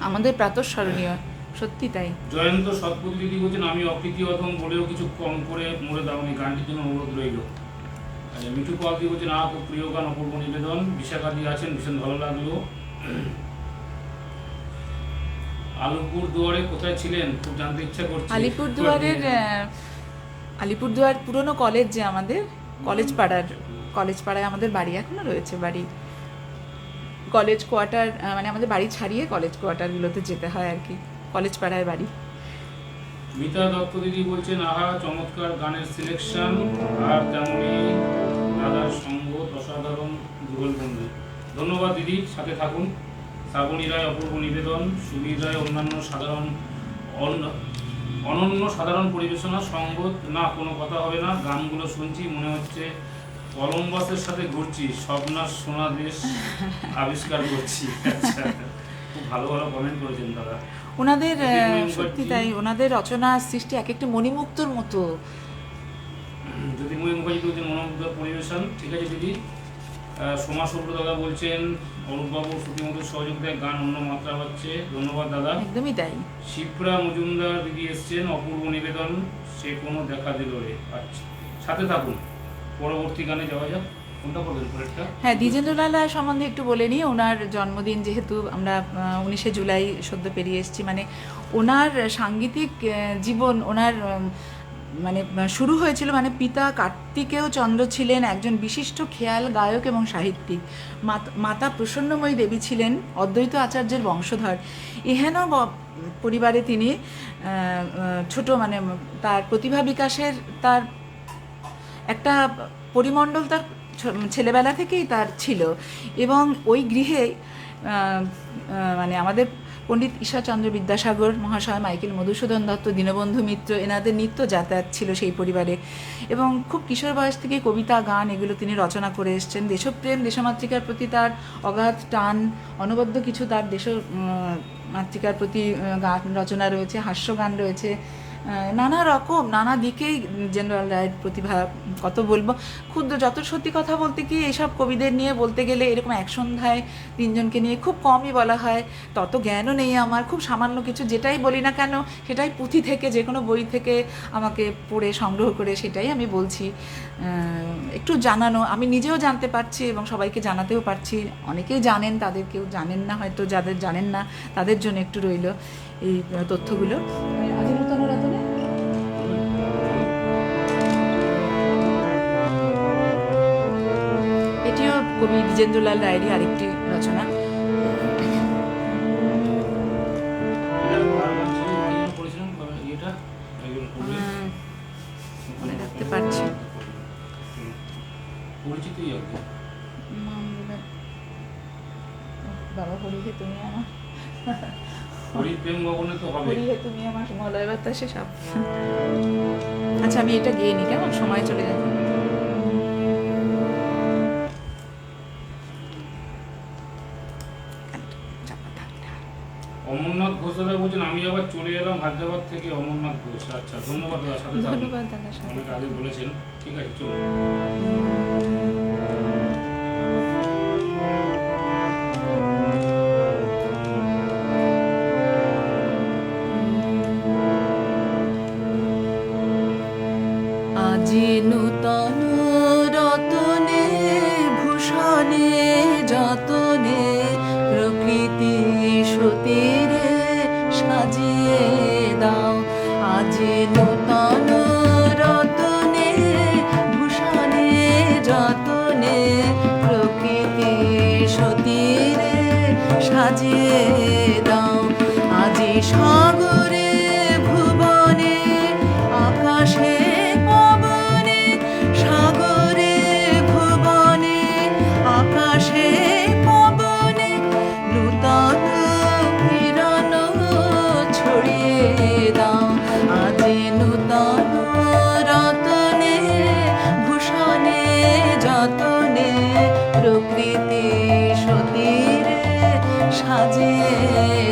আমাদের প্রাতঃস্মরণীয়, সত্যি তাই। জয়ন্ত সৎপতি দিদি বলছেন, আমি অকৃতি অধম বলেও কিছু কম করে মরে দাওনি, গানটির জন্য অনুরোধ রইল। মিঠু পাল দি বলছেন, খুব প্রিয় গান, অপূর্ব নিবেদন। বিশাখা দি আছেন, ভীষণ ভালো লাগলো। আলিপুর দুয়ারে কোথায় ছিলেন, খুব জানতে ইচ্ছা করছে। আলিপুরদুয়ার পুরনো কলেজ, যে আমাদের কলেজ পাড়ায় আমাদের বাড়ি এখনো রয়েছে। বাড়ি কলেজ কোয়ার্টার, মানে আমাদের বাড়ি ছাড়িয়ে কলেজ কোয়ার্টারগুলোতে যেতে হয় আর কি, কলেজ পাড়ায় বাড়ি। মিতা দত্ত দিদি বলছেন, চমৎকার গানের সিলেকশন, আর তেমনি দাদার সঙ্গ অসাধারণ যুগলবন্দি। ধন্যবাদ দিদি, সাথে থাকুন। শ্রাবণী রায় অপূর্ব নিবেদন, সুবীর রায় অনন্য সাধারণ পরিবেশনা, সঙ্গত না কোনো কথা হবে না, গানগুলো শুনছি মনে হচ্ছে কলম্বাসের সাথে ঘুরছি, স্বপ্নার সোনা দেশ আবিষ্কার করছি। আচ্ছা, খুব ভালো ভালো কমেন্ট করেছেন দাদা। ওনাদের সত্যি তাই, ওনাদের রচনা সৃষ্টি এক একটা মণিমুক্তর মতো। যদি মুখোপাধ্যায় বলছেন মনোমুগ্ধ পরিবেশন, ঠিক আছে দিদি। সোমা শুভ্র দাদা বলছেন, অরূপবাবু শ্রুতিমধুর সহযোগিতায় গান অন্য মাত্রা হচ্ছে, ধন্যবাদ দাদা। একদমই তাই। শিপ্রা মজুমদার দিদি এসছেন, অপূর্ব নিবেদন, সে কোনো দেখা দিল রে। আচ্ছা, সাথে থাকুন, পরবর্তী গানে যাওয়া যাক। কোনটা বলবেন পরেরটা? হ্যাঁ, দ্বিজেন্দ্রলাল রায় সম্বন্ধে একটু বলে নিই। ওনার জন্মদিন যেহেতু আমরা 19শে জুলাই সদ্য পেরিয়ে এসেছি, মানে ওনার সাংগীতিক জীবন, ওনার মানে শুরু হয়েছিল, মানে পিতা কার্তিকেয় চন্দ্র ছিলেন একজন বিশিষ্ট খেয়াল গায়ক এবং সাহিত্যিক। মাতা প্রসন্নময়ী দেবী ছিলেন অদ্বৈত আচার্যের বংশধর। এহেন পরিবারে তিনি ছোট, মানে তার প্রতিভা বিকাশের তার একটা পরিমণ্ডল তার ছেলেবেলা থেকেই তার ছিল। এবং ওই গৃহে মানে আমাদের পণ্ডিত ঈশ্বরচন্দ্র বিদ্যাসাগর মহাশয়, মাইকেল মধুসূদন দত্ত, দীনবন্ধু মিত্র, এনাদের নিত্য যাতায়াত ছিল সেই পরিবারে। এবং খুব কিশোর বয়স থেকে কবিতা, গান এগুলো তিনি রচনা করে এসছেন। দেশপ্রেম, দেশমাতৃকার প্রতি তার অগাধ টান, অনবদ্য কিছু তার মাতৃকার প্রতি গান রচনা রয়েছে, হাস্য গান রয়েছে, নানা রকম নানা দিকেই জেনারেল রায়ের প্রতিভা। কত বলবো, ক্ষুদ্র যত সত্যি কথা বলতে কি, এসব কবিদের নিয়ে বলতে গেলে এরকম এক সন্ধ্যায় তিনজনকে নিয়ে খুব কমই বলা হয়। তত জ্ঞানও নেই আমার, খুব সামান্য কিছু, যেটাই বলি না কেন সেটাই পুঁথি থেকে, যে কোনো বই থেকে আমাকে পড়ে সংগ্রহ করে সেটাই আমি বলছি। একটু জানানো, আমি নিজেও জানতে পারছি এবং সবাইকে জানাতেও পারছি। অনেকেই জানেন, তাদের কেউ জানেন না হয়তো, যাদের জানেন না তাদের জন্য একটু রইল এই তথ্যগুলো। নূতন রতনে এটিও কবি দ্বিজেন্দ্রলাল রায়েরই আরেকটি রচনা। মনে রাখতে পারছি, বাবা হরিকে তুমি আমার হরি প্রেম গগনে তো হবে। হরি হে তুমি আমার মলয় বাতাসে সব। আচ্ছা আমি এটা গেয়ে নি, কেমন সময় চলে যাবে। অমরনাথ ঘোষ দাদা বলছেন আমি আবার চলে এলাম হায়দ্রাবাদ থেকে। অমরনাথ ঘোষ, আচ্ছা ধন্যবাদ দাদা, সাথে থাকুন। ধন্যবাদ দাদা, সাথে অনেক আগে বলেছেন, ঠিক আছে চলুন। আজি নূতন রতনে ভূষণে যতনে প্রকৃতি সতীরে সাজিয়ে দাও। আজি নূতন রতনে ভূষণে যতনে প্রকৃতি সতীরে সাজিয়ে দাও। আজি সাগরে ভুবনে আকাশে পবনে, সাগরে ভুবনে আকাশে পবনে নূতন কিরণ ছড়িয়ে দাও। আজি নূতন রতনে ভূষণে যতনে প্রকৃতি সতীরে সাজিয়ে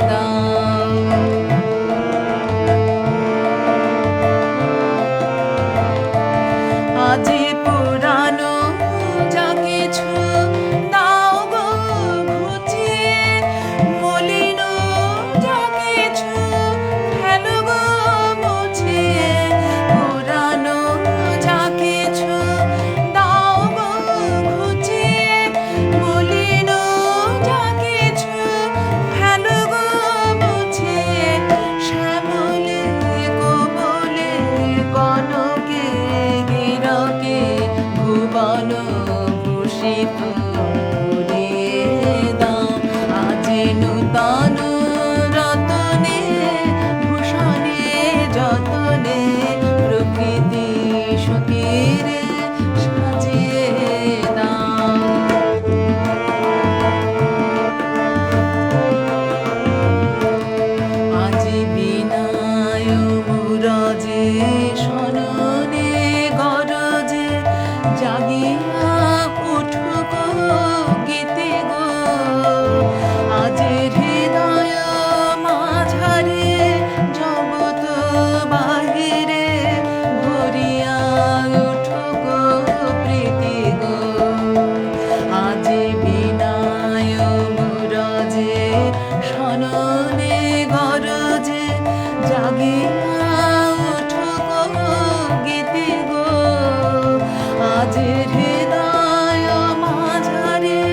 দাও। আজি পুরানো যা কিছু দাও গো ঘুচিয়ে, মলিন যা কিছু ফেলো গো মুছিয়ে। পুরানো যা কিছু দাও গো ঘুচিয়ে, মলিন যা কিছু ফেলো গো মুছিয়ে। শ্যামলে কোমলে কনকে গিরকে ভুবন ভূষিত করিয়ে দাও। আজি নূতন রতনে ভূষণে যতনে প্রকৃতি সতীরে সাজিয়ে দাও। আজি বিনায় মুরজে শননে গরজে জাগিয়া উঠুক গীতে গো। আজি হৃদয় মাঝারে জগৎ বাহিরে ভরিয়া উঠুক প্রীতি গো। আজি বিনায় মুরজে শননে গরজে জাগিয়া উঠুক গীতি গো। আজি হৃদয় মাঝারে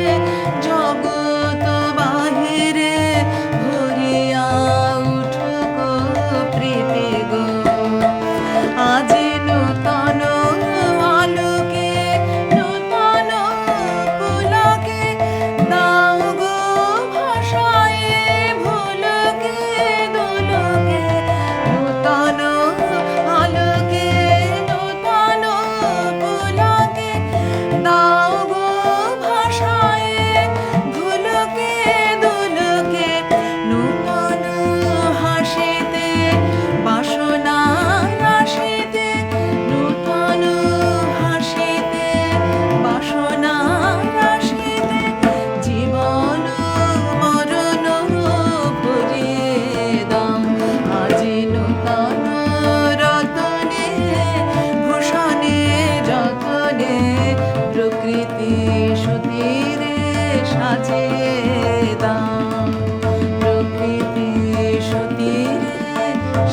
জগৎ বাহিরে ভরিয়া উঠুক প্রীতি গো। আজি নূতন আলোকে নূতন পুলকে দাও গো ভাষায় ভুলকে দুলকে। নূতন আলোকে নূতন পুলকে দাও গো ভাষায় ভুলকে দুলকে। নূতন হাসিতে বাসনা রাশিতে, নূতন হাসিতে বাসনা রাশিতে জীবন মরণ ভরিয়ে দাও। আজি নূতন রতনে ভূষণে যতনে প্রকৃতি সতীরে সাজিয়ে দাও। প্রকৃতি সতীরে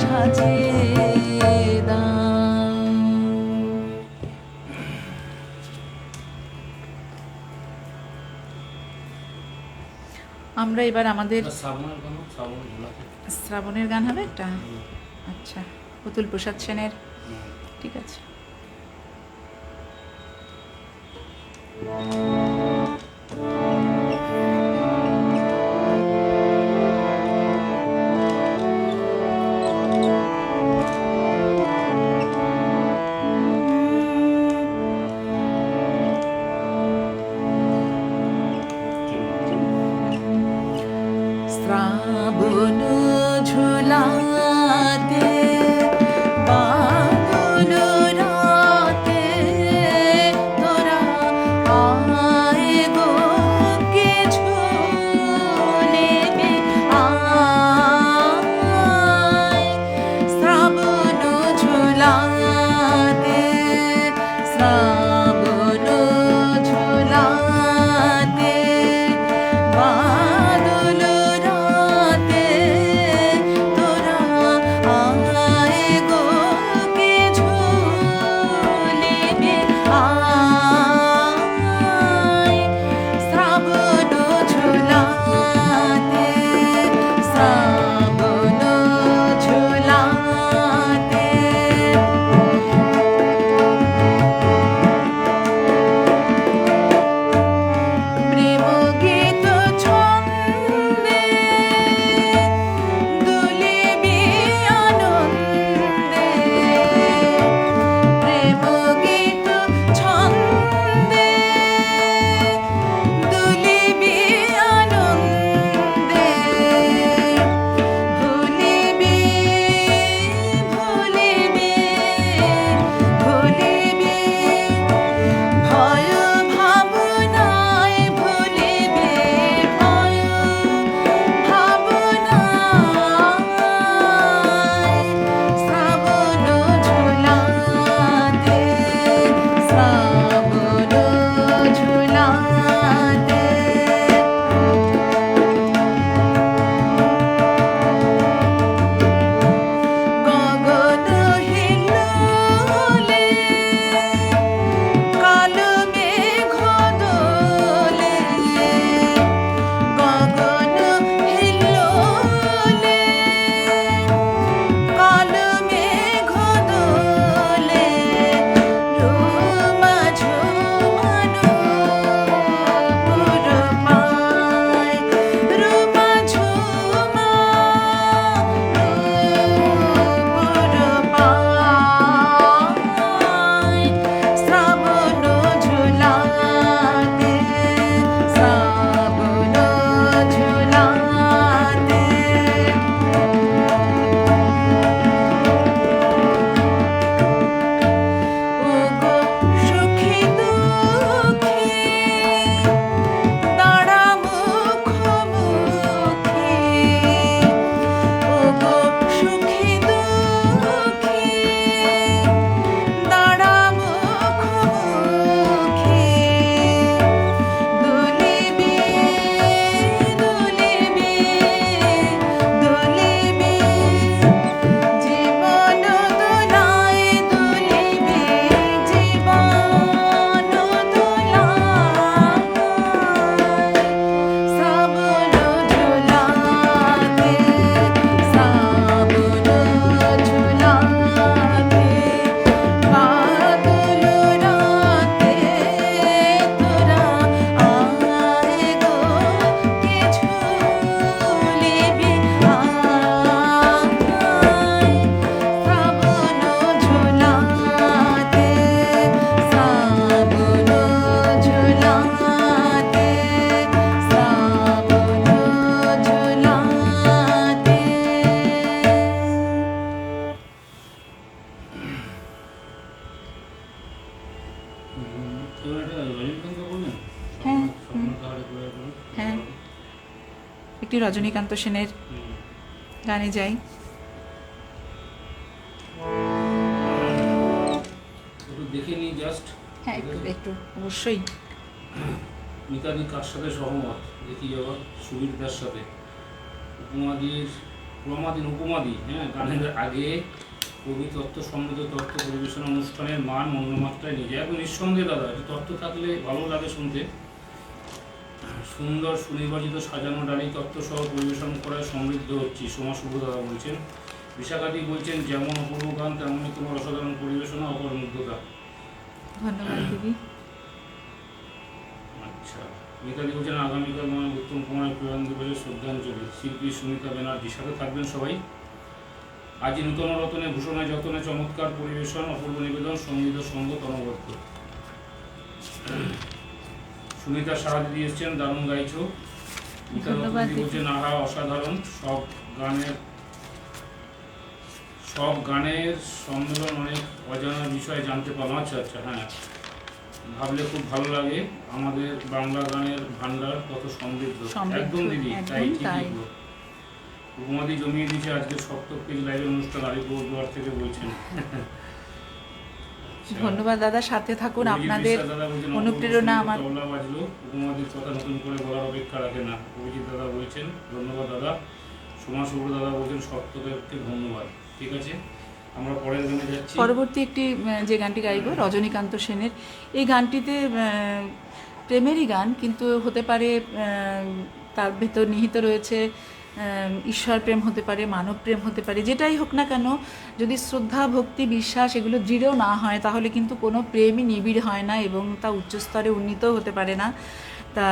সাজিয়ে দাও। আমরা এবার আমাদের শ্রাবণের গান, শ্রাবণ ভোলাতে। শ্রাবণের গান হবে একটা। আচ্ছা, অতুল প্রসাদ সেনের, ঠিক আছে। শ্রাবণ রজনীকান্ত সেনের গানে যাই। একটু দেখে নিই জাস্ট। হ্যাঁ, একটু অবশ্যই। মিতাদি কার সাথে সহমত দেখি আবার। সুবীরদার সাথে। উপমাদি, হ্যাঁ, গানের আগে কবি তত্ত্ব সমৃদ্ধ তত্ত্ব পরিবেশনা অনুষ্ঠানের মান অন্যমাত্রায় নিয়ে যায়। একদম নিঃসন্দেহে দাদা, এটা তত্ত্ব থাকলে ভালো লাগে শুনতে। সুন্দর সুনির্বাচিত সাজানো ডালি তত্ত্ব সহ পরিবেশন করায় সমৃদ্ধ হচ্ছি, সোমা শুভ দাদা বলছেন। বিশাখাদি বলছেন, যেমন অপূর্ব গান তেমনই তোমার অসাধারণ পরিবেশনা, অপর মুগ্ধতা। ধন্যবাদ দিদি। আচ্ছা, মিতাদি বলছেন, আগামীকাল মানে উত্তম কুমার প্রয়াণ দিবসের শ্রদ্ধাঞ্জলি, শিল্পী সুমিতা ব্যানার্জির সাথে থাকবেন সবাই। আজ নূতন রতনে ভূষণে যতনে চমৎকার পরিবেশন, অপূর্ব নিবেদন, সঙ্গীত সঙ্গ তনবদ্ধ। সুমিতা সাহা দিদি এসছেন, দারুণ গাইছো। ধন্যবাদ দিদি। বলছেন, আহা অসাধারণ, সব গানের সম্মেলন, অনেক অজানা বিষয় জানতে পারলাম। আচ্ছা আচ্ছা, হ্যাঁ, ভাবলে খুব ভালো লাগে, আমাদের বাংলা গানের ভান্ডার কত সমৃদ্ধ। একদম দিদি, তাই ঠিকই। উপমাদি জমিয়ে দিয়েছে আজকের সপ্তম পেজ লাইভ অনুষ্ঠান আলিপুরদুয়ার থেকে বলছেন। ধন্যবাদ দাদা, সাথে থাকুন, আপনাদের অনুপ্রেরণা আমার। তবলা বাজলো, উপমাদির কথা নতুন করে বলার অপেক্ষা রাখে না, অভিজিৎ দাদা বলছেন। ধন্যবাদ দাদা। সোমা শুভ্র দাদা বলছেন, সত্যকে ধন্যবাদ। ঠিক আছে, আমরা পরের গানে যাচ্ছি। পরবর্তী একটি যে গানটি গাইব রজনীকান্ত সেনের, এই গানটিতে প্রেমেরই গান, কিন্তু হতে পারে তার ভেতর নিহিত রয়েছে ঈশ্বর প্রেম, হতে পারে মানব প্রেম, হতে পারে যেটাই হোক না কেন, যদি শ্রদ্ধা ভক্তি বিশ্বাস এগুলো দৃঢ় না হয় তাহলে কিন্তু কোনো প্রেমই নিবিড় হয় না এবং তা উচ্চস্তরে উন্নীত হতে পারে না। তা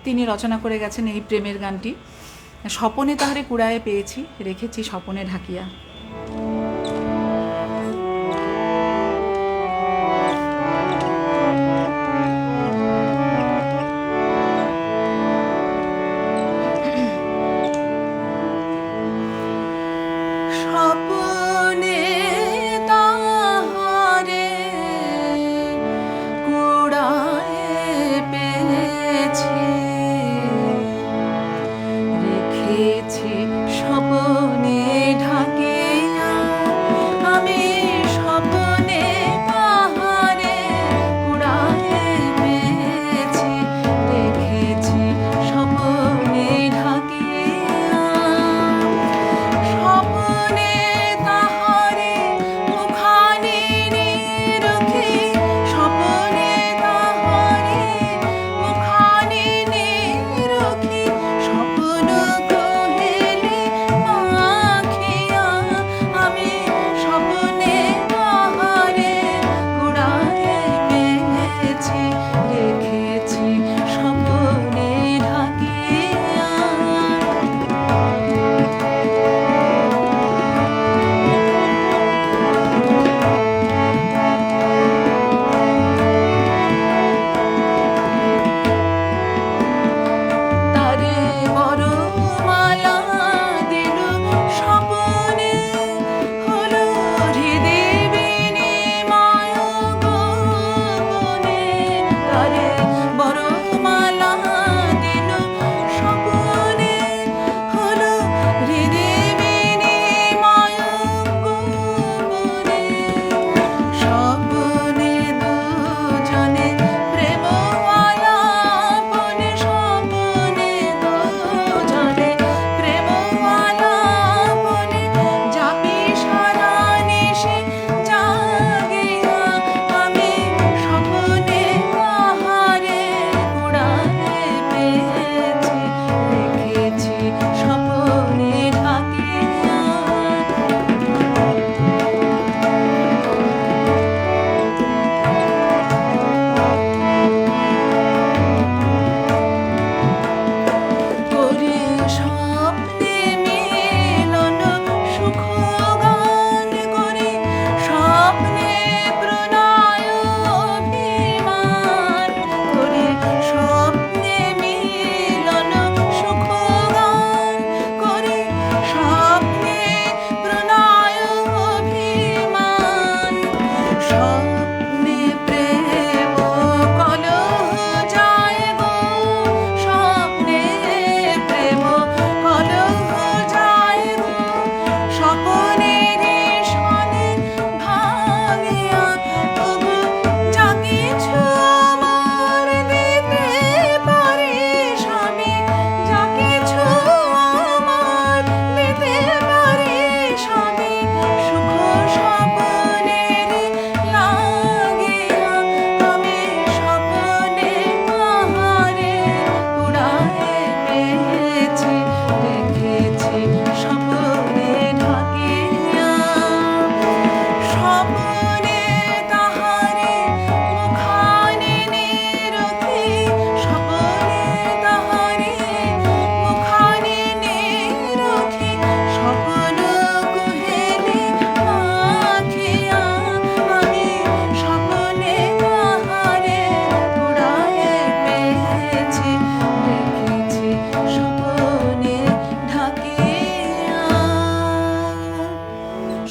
তিনি রচনা করে গেছেন এই প্রেমের গানটি। স্বপনে তাহারে কুড়ায়ে পেয়েছি, রেখেছি স্বপনে ঢাকিয়া।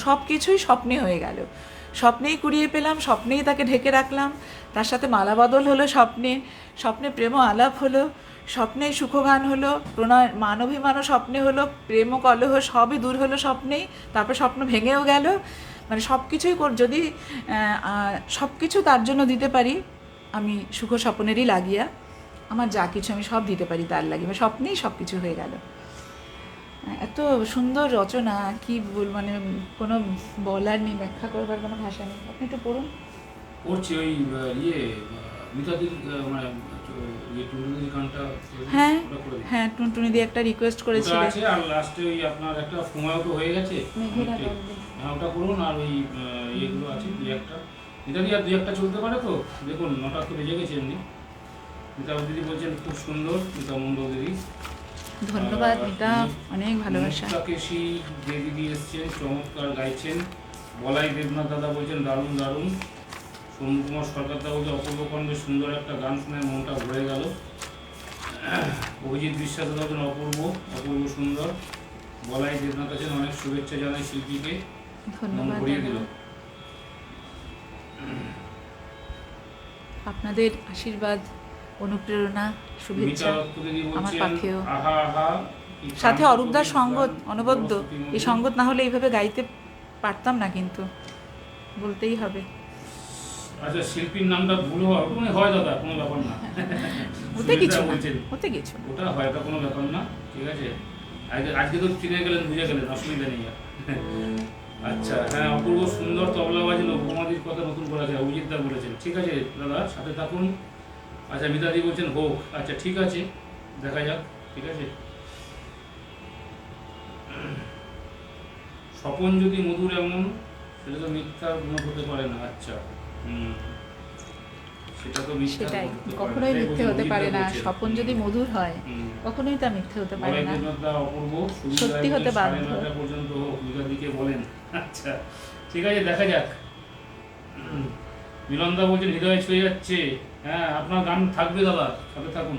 সব কিছুই স্বপ্নে হয়ে গেল, স্বপ্নেই কুড়িয়ে পেলাম, স্বপ্নেই তাকে ঢেকে রাখলাম, তার সাথে মালা বদল হলো স্বপ্নে, স্বপ্নে প্রেম আলাপ হলো, স্বপ্নে সুখগান হলো, প্রণয় মানবিমানও স্বপ্নে হলো, প্রেম ও কলহ সবই দূর হলো স্বপ্নেই, তারপর স্বপ্ন ভেঙেও গেল। মানে সব কিছুই যদি সব কিছু তার জন্য দিতে পারি, আমি সুখ স্বপ্নেরই লাগিয়া, আমার যা কিছু আমি সব দিতে পারি তার লাগে, মানে স্বপ্নেই সব কিছু হয়ে গেল। এত সুন্দর রচনা, কি মানে কোনো বলার নেই, ব্যাখ্যা করবার কোনো ভাষা নেই। আপনি একটু পড়ুন। পড়ছি ওই মিতাদির মানে টুনটুনির গানটা, হ্যাঁ ওটা করে দিই। হ্যাঁ, টুনটুনি দিয়ে একটা রিকোয়েস্ট ওটা করেছিল। আছে, আর লাস্টে ওই আপনার একটা সময়ও তো হয়ে গেছে, মেঘেরা অনেকটাই। দল বেঁধে। হ্যাঁ ওটা করুন, আর ওই ইয়েগুলো আছে দুই একটা, মিতাদি আর দুই একটা চলতে পারে তো, দেখুন 9টা তো বেজে গেছে এমনি। মিতা দিদি বলছেন খুব সুন্দর, মিতা মণ্ডল দিদি। ধন্যবাদ আর মিতা, অনেক ভালোবাসা। মুক্তাকেশী দে দিদি এসছেন, চমৎকার গাইছেন। বলাই দেবনাথ দাদা বলছেন দারুণ দারুণ। সৌম্য কুমার সরকার দা বলছে অপূর্ব কণ্ঠে সুন্দর একটা গান শুনে মনটা ভরে গেল। অভিজিৎ বিশ্বাস দাদা বলছেন অপূর্ব অপূর্ব সুন্দর। বলাই দেবনাথ আছেন অনেক শুভেচ্ছা জানাই শিল্পীকে, মন ধন্যবাদ ভরিয়ে দিল। দাদা। আপনাদের আশীর্বাদ, অনুপ্রেরণা, মিতা শুভেচ্ছা দত্ত দিদি আমার বলছেন পাখেও। আহা আহা, কি সাথে গান, অরূপদার কবির সঙ্গত গান, অনবদ্য, সরস্বতী এই মন্দির। সঙ্গত না হলে এইভাবে গাইতে পারতাম না, কিন্তু বলতেই হবে। আচ্ছা, শিল্পীর নামটা ভুল হওয়া ওটা হয় দাদা, কোনো ব্যাপার না। ওতে কিছু সুমিত্রা না, বলছেন ওতে কিছু না। ওটা হয়, ওটা কোনো ব্যাপার না, ঠিক আছে। আজকে তো চিনে গেলেন, বুঝে গেলেন, অসুবিধা নেই আর। আচ্ছা, হ্যাঁ অপূর্ব সুন্দর তবলা বাজলো, উপমাদির কথা নতুন করে আছে, অভিজিৎ দা বলেছেন। ঠিক আছে দাদা, সাথে থাকুন। আচ্ছা, মিতাদি বলছেন হোক, আচ্ছা ঠিক আছে, দেখা যাক, ঠিক আছে। স্বপন যদি মধুর এমন, সেটা তো মিথ্যার গুণ হতে পারে না। আচ্ছা, সেটা তো মিথ্যার সেটাই, গুণ হতে পারে না। কখনোই এটাই মিথ্যে বলছেন, হতে পারে অভিজিৎ দা না। বলছেন। স্বপন যদি মধুর হয়, হুম। কখনোই তা মিথ্যে হতে পারে বলাই না। দেবনাথ দা অপূর্ব, সত্যি হতে বাধ্য। 9:30 পর্যন্ত হোক, মিতাদিকে বলেন। আচ্ছা ঠিক আছে, দেখা যাক। মিলনদা বলছেন হৃদয়ে ছুঁয়ে যাচ্ছে। হ্যাঁ, আপনার গান থাকবে দাদা, সাথে থাকুন।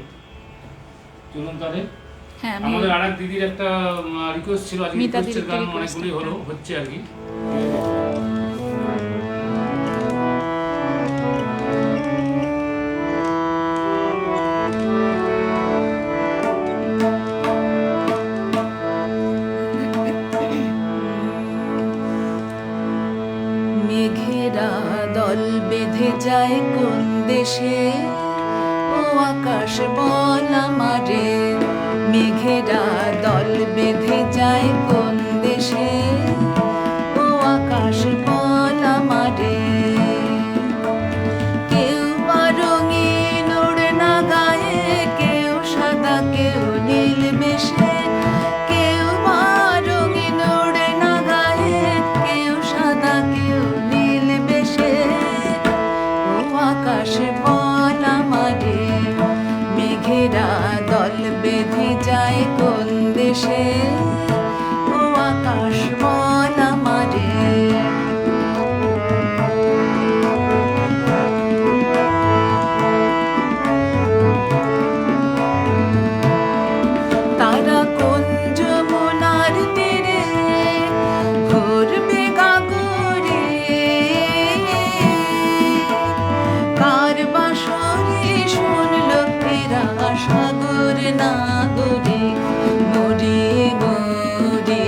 চলুন তাহলে। হ্যাঁ, আমি আমাদের আরেক দিদির একটা রিকোয়েস্ট ছিল, আজকে মিতা রিকোয়েস্টের দিদিকে গান request অনেকগুলি হলো, একটা। হচ্ছে আর কি। মেঘেরা দল বেঁধে যায় কোন দেশে, ও আকাশ বল আমারে। মেঘেরা দল বেঁধে যায় কোন দেশে, ও আকাশ বল আমারে। কেউ বা রঙিন ওড়না গায়ে, কেউ সাদা কেউ নীল বেশে। কেউ বা রঙিন ওড়না গায়ে, কেউ সাদা কেউ নীল বেশে। ও আকাশ বল আমারে, মেঘেরা দল বেঁধে যায় কোন দেশে, ও আকাশ বল আমারে। তারা কোন যমুনার তীরে ঘুরবে গাগরে, কার বাঁশরি শুনলো এরা সাগর নাগরে। মরে মরে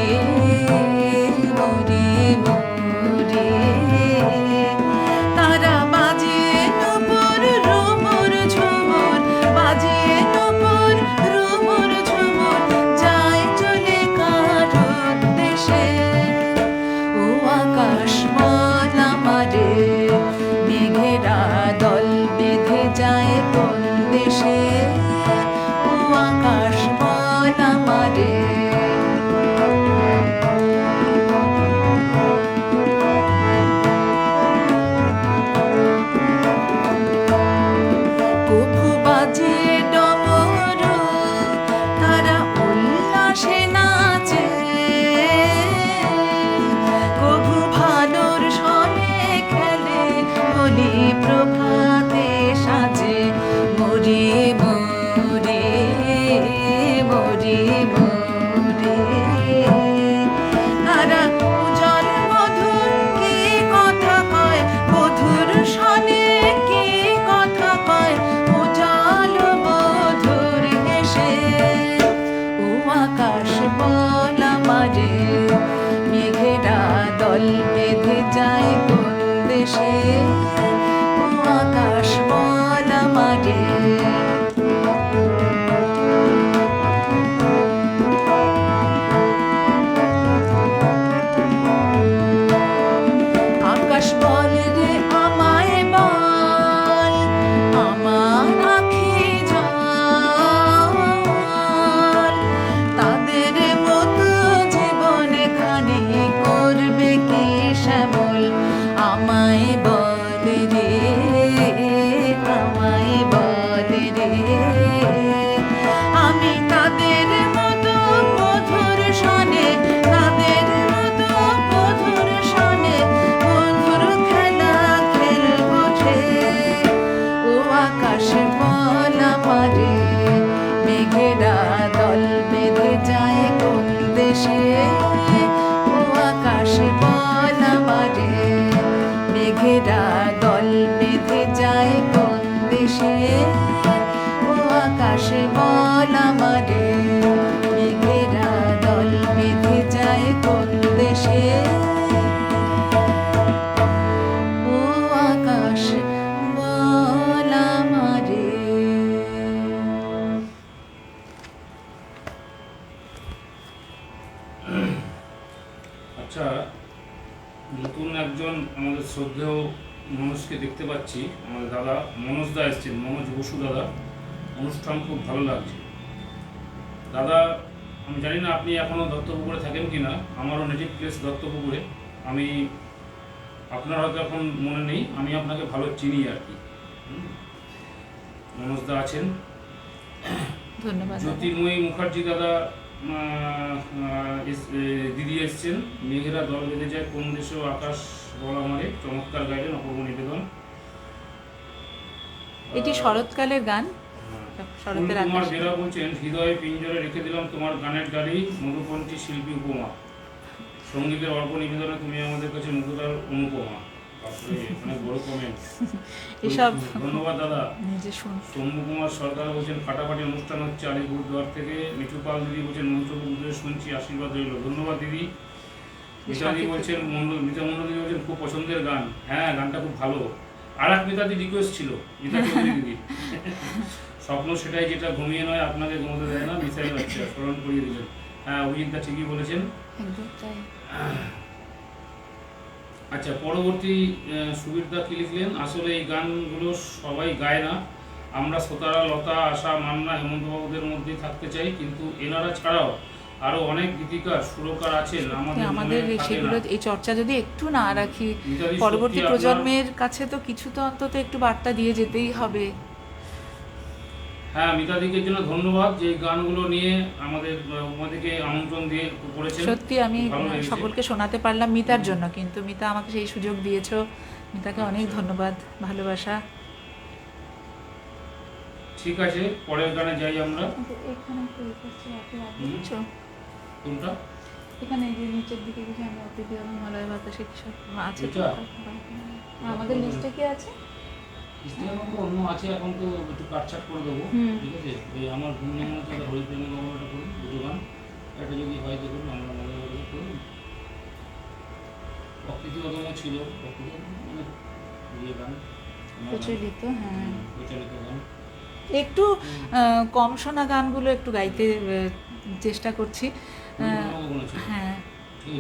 যায় কোন দেশে, ও আকাশ বল আমারে। আকাশ বল রে আমায় বল, আমার আঁখি জল, তাদের মতো জীবনে খানি করবে কি শ্যামল। আমায় বল রে, আমায় বল রে, আমি তাদের মতো মধুর সনে, তাদের মতো মধুর সনে বন্ধুর খেলা খেলবো যে। ও আকাশ বল আমারে, মেঘেরা দল বেঁধে যায় কোন দেশে, ও আকাশ বল আমারে, মেঘেরা দল বেঁধে যায় কোন দেশে, ও আকাশ বল আমারে, মেঘেরা দল বেঁধে যায় কোন দেশে, ও আকাশ বল আমারে। আচ্ছা, নতুন একজন আমাদের শ্রদ্ধেয় মানুষকে দেখতে পাচ্ছি, আমাদের দাদা মনোজ দা এসছেন, মনোজ বসু দাদা। অনুষ্ঠান খুব ভালো লাগছে দাদা। আমি জানি না আপনি এখনও দত্তপুকুরে থাকেন কি না, আমারও নেটিভ প্লেস দত্তপুকুরে। আমি আপনার হয়তো এখন মনে নেই, আমি আপনাকে ভালো চিনি আর কি। মনোজ দা আছেন। ধন্যবাদ। জ্যোতির্ময়ী মুখার্জি দাদা দিদি এসছেন। মেঘেরা দল বেঁধে যায় কোন দেশে, আকাশ বল আমারে, চমৎকার গাইলেন, অপূর্ব নিবেদন। এটি শরৎকালের গান। শরতের কুমার আকাশ। বেরা বলছেন, হৃদয়ে পিঞ্জরে রেখে দিলাম তোমার গানের ডালি, মধুকণ্ঠী শিল্পী উপমা, সঙ্গীতের অল্প নিবেদনে তুমি আমাদের কাছে মধুরার অনুপমা। বাপরে, অনেক বড় কমেন্ট। এসব ধন্যবাদ দাদা। নিজে শুন। শম্ভু কুমার সরকার বলছেন, ফাটাফাটি অনুষ্ঠান হচ্ছে আলিপুরদুয়ার থেকে। মিঠু পাল দিদি বলছেন, মন্ত্রপুকুরে শুনছি, আশীর্বাদ রইল। ধন্যবাদ দিদি। মিতাদি বলছেন, মিতা মন্ডল দিদি বলছেন, খুব পছন্দের গান। হ্যাঁ, গানটা খুব ভালো। আর এক মিতাদি রিকোয়েস্ট ছিল, মিতা চৌধুরী দিদি। স্বপ্ন সেটাই যেটা ঘুমিয়ে নয়, আপনাকে ঘুমোতে দেয় না, মিসাইল হচ্ছে, স্মরণ করিয়ে দিলেন। হ্যাঁ, অভিজিৎদা ঠিকই বলেছেন। একদম তাই। আচ্ছা, পরবর্তী সুবীরদা কি লিখলেন, আসলে এই গানগুলো সবাই গায় না। আমরা শ্রোতারা লতা, আশা, মান্না, হেমন্তবাবুদের মধ্যেই থাকতে চাই, কিন্তু এনারা ছাড়াও আরো অনেক গীতিকার, সুরকার আছেন আমাদের আমাদের মনে থাকে সেগুলো, না। এই চর্চা যদি একটু না রাখি, মিতালি, পরবর্তী সত্যি প্রজন্মের কাছে তো কিছু তো অন্তত একটু বার্তা দিয়ে যেতেই হবে। হ্যাঁ, মিতাদিকে জন্য ধন্যবাদ যে এই গানগুলো নিয়ে আমাদেরকে আমন্ত্রণ দিয়ে করেছেন। সত্যি আমি ভালো লেগেছে। সকলকে শোনাতে পারলাম মিতার জন্য, কিন্তু মিতা আমাকে সেই সুযোগ দিয়েছো, মিতাকে অনেক ধন্যবাদ, ভালোবাসা। ঠিক আছে, পরের গানে যাই আমরা। এখানে একটু বুঝছো, কোনটা? এখানে যে নিচের দিকে কিছু আমি অতিথি এবং মলয় বাতাসে কিছু আছে তো? এটা? আমাদের লিস্টে কি আছে? অন্য আছে, এখন তো একটু কাটছাট করে দেবো। ঠিক আছে, এই আমার ঘুম মনে হচ্ছে হরিপ্রেমী গমনটা করুন, দুটো গান। একটা যদি হয় দেখুন, আমরা মনে করুন। প্রকৃতি অদম্য ছিল, প্রকৃতি মানে ইয়ে গান, প্রচলিত, হ্যাঁ, প্রচলিত গান। একটু কম শোনা গানগুলো একটু গাইতে চেষ্টা করছি। হ্যাঁ,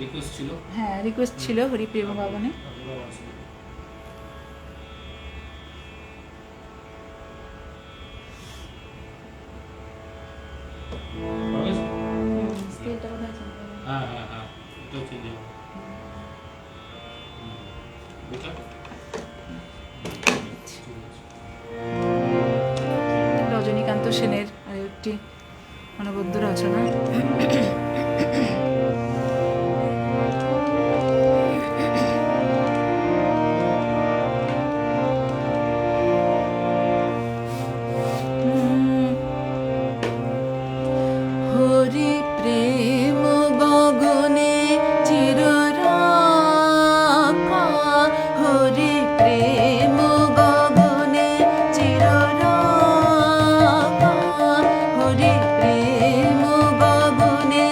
রিকোয়েস্ট ছিল। হ্যাঁ, রিকোয়েস্ট ছিল হরিপ্রেম ভবনে। স্কেলটা কোথায় আছে? হ্যাঁ হ্যাঁ হ্যাঁ, এটাও ঠিক আছে। এটা রজনীকান্ত সেনের আরেকটি অনবদ্য রচনা। হরি প্রেম গগনে চিররাখা, হরি প্রেম গগনে চিররাখা, হরি প্রেম গগনে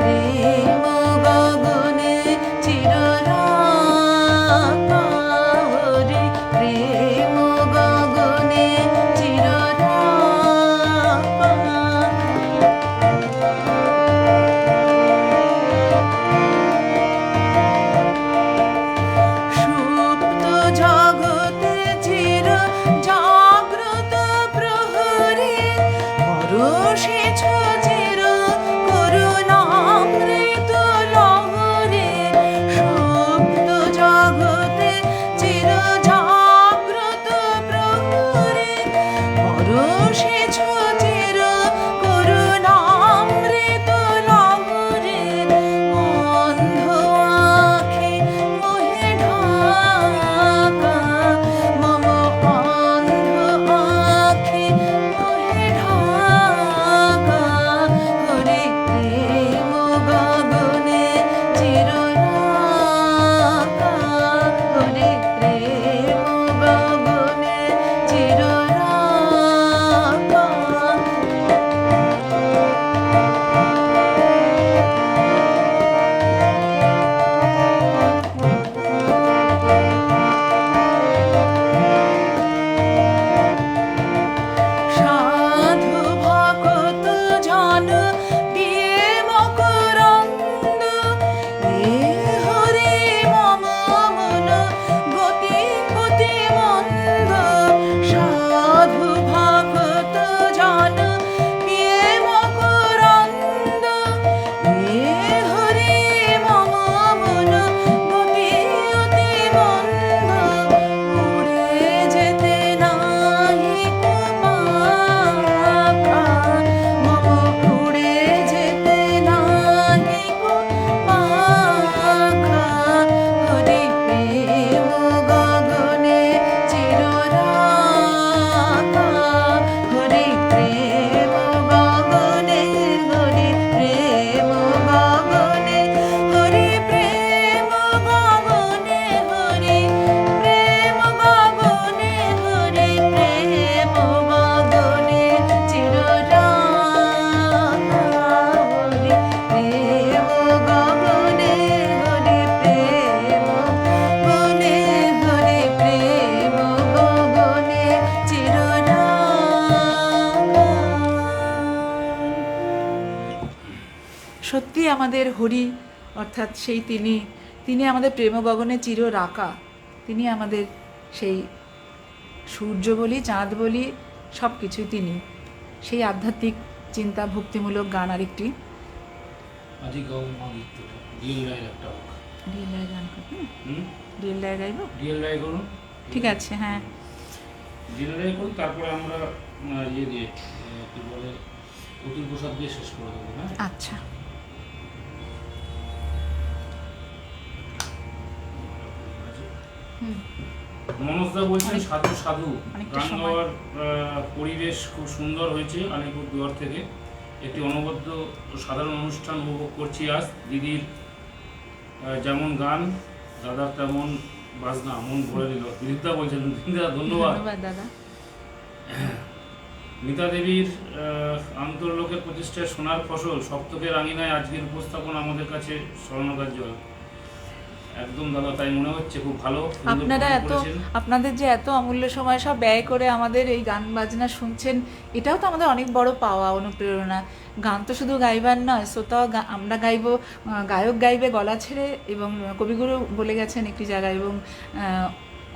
প্রেম গগনে চিররাকা, হরি প্রেম গগনে চিররাকা। সুপ্ত জগতে চির জাগ্রত প্রহরী, পরশেছ চির করুণামৃত লহরী। সুপ্ত জগতে চির জাগ্রত প্রহরী, পরশেছ চির করুণামৃত লহরী। অন্ধ আঁখি মোহে ঢাকা, মম অন্ধ আঁখি মোহে ঢাকা, হরি প্রেম গগনে চিররাকা, হরি প্রেম গগনে চিররাকা। সাধু ভকত জন দিয়ে মকরন্দ, এ হরি মম মন গতি গতি মন্দ। সাধু ভকত জন দিয়ে মকরন্দ, এ হরি মম মন গতি গতি মন্দ। উড়ে যেতে নাহি পাখা, মম উড়ে যেতে নাহি পাখা, হরি প্রেম গগনে চিররাকা, হরি প্রেম গগনে, হরি প্রেম গগনে, হরি প্রেম গগনে, হরি প্রেম গগনে, হরি প্রেম গগনে চিররাকা, হরি প্রেম গগনে, হরি প্রেম গগনে, হরি প্রেম গগনে চিররাকা। সত্যি আমাদের হরি অর্থাৎ সেই তিনি আমাদের প্রেম গগনে চির রাকা। তিনি আমাদের সেই সূর্য বলি, চাঁদ বলি, সব কিছুই তিনি। সেই আধ্যাত্মিক চিন্তা ভক্তিমূলক গান আরেকটি আজি গাও মা গীতটা ডিএল রায়ের একটা হোক। ডিএল রায় গান করবো, হুম, ডিএল রায় গাইবো, ডিএল রায় করুন, ঠিক আছে। হ্যাঁ, ডিএল রায় করুন, তারপরে আমরা ইয়ে দিয়ে কি বলে অতুল প্রসাদ দিয়ে শেষ করে দেবো। হ্যাঁ, আচ্ছা। হুম, মনোজদা বলছেন সাধু সাধু অনেকটা গান সময়। গাওয়ার পরিবেশ খুব সুন্দর হয়েছে আলিপুরদুয়ার থেকে। একটি অনবদ্য সাধারণ অনুষ্ঠান উপভোগ করছি আজ। দিদির যেমন গান, দাদার তেমন বাজনা, মন ভরে দিল। দিদিদা বলছেন, দিদিদা ধন্যবাদ। ধন্যবাদ দাদা। মিতা দেবীর আন্তর্লোকের প্রতিষ্ঠায় সোনার ফসল সপ্তকের আঙিনায় আজকের উপস্থাপন আমাদের কাছে স্মরণকার্য। একদম দাদা, তাই মনে হচ্ছে। খুব ভালো, সুন্দর আপনারা প্রশ্ন এত, করেছেন। আপনাদের যে এত অমূল্য সময় সব ব্যয় করে আমাদের এই গান বাজনা শুনছেন, এটাও তো আমাদের অনেক বড় পাওয়া, অনুপ্রেরণা। গান তো শুধু গাইবার নয়, শ্রোতাও আমরা গাইবো, গায়ক গাইবে গলা ছেড়ে, এবং কবিগুরু বলে গেছেন একটি জায়গায়, এবং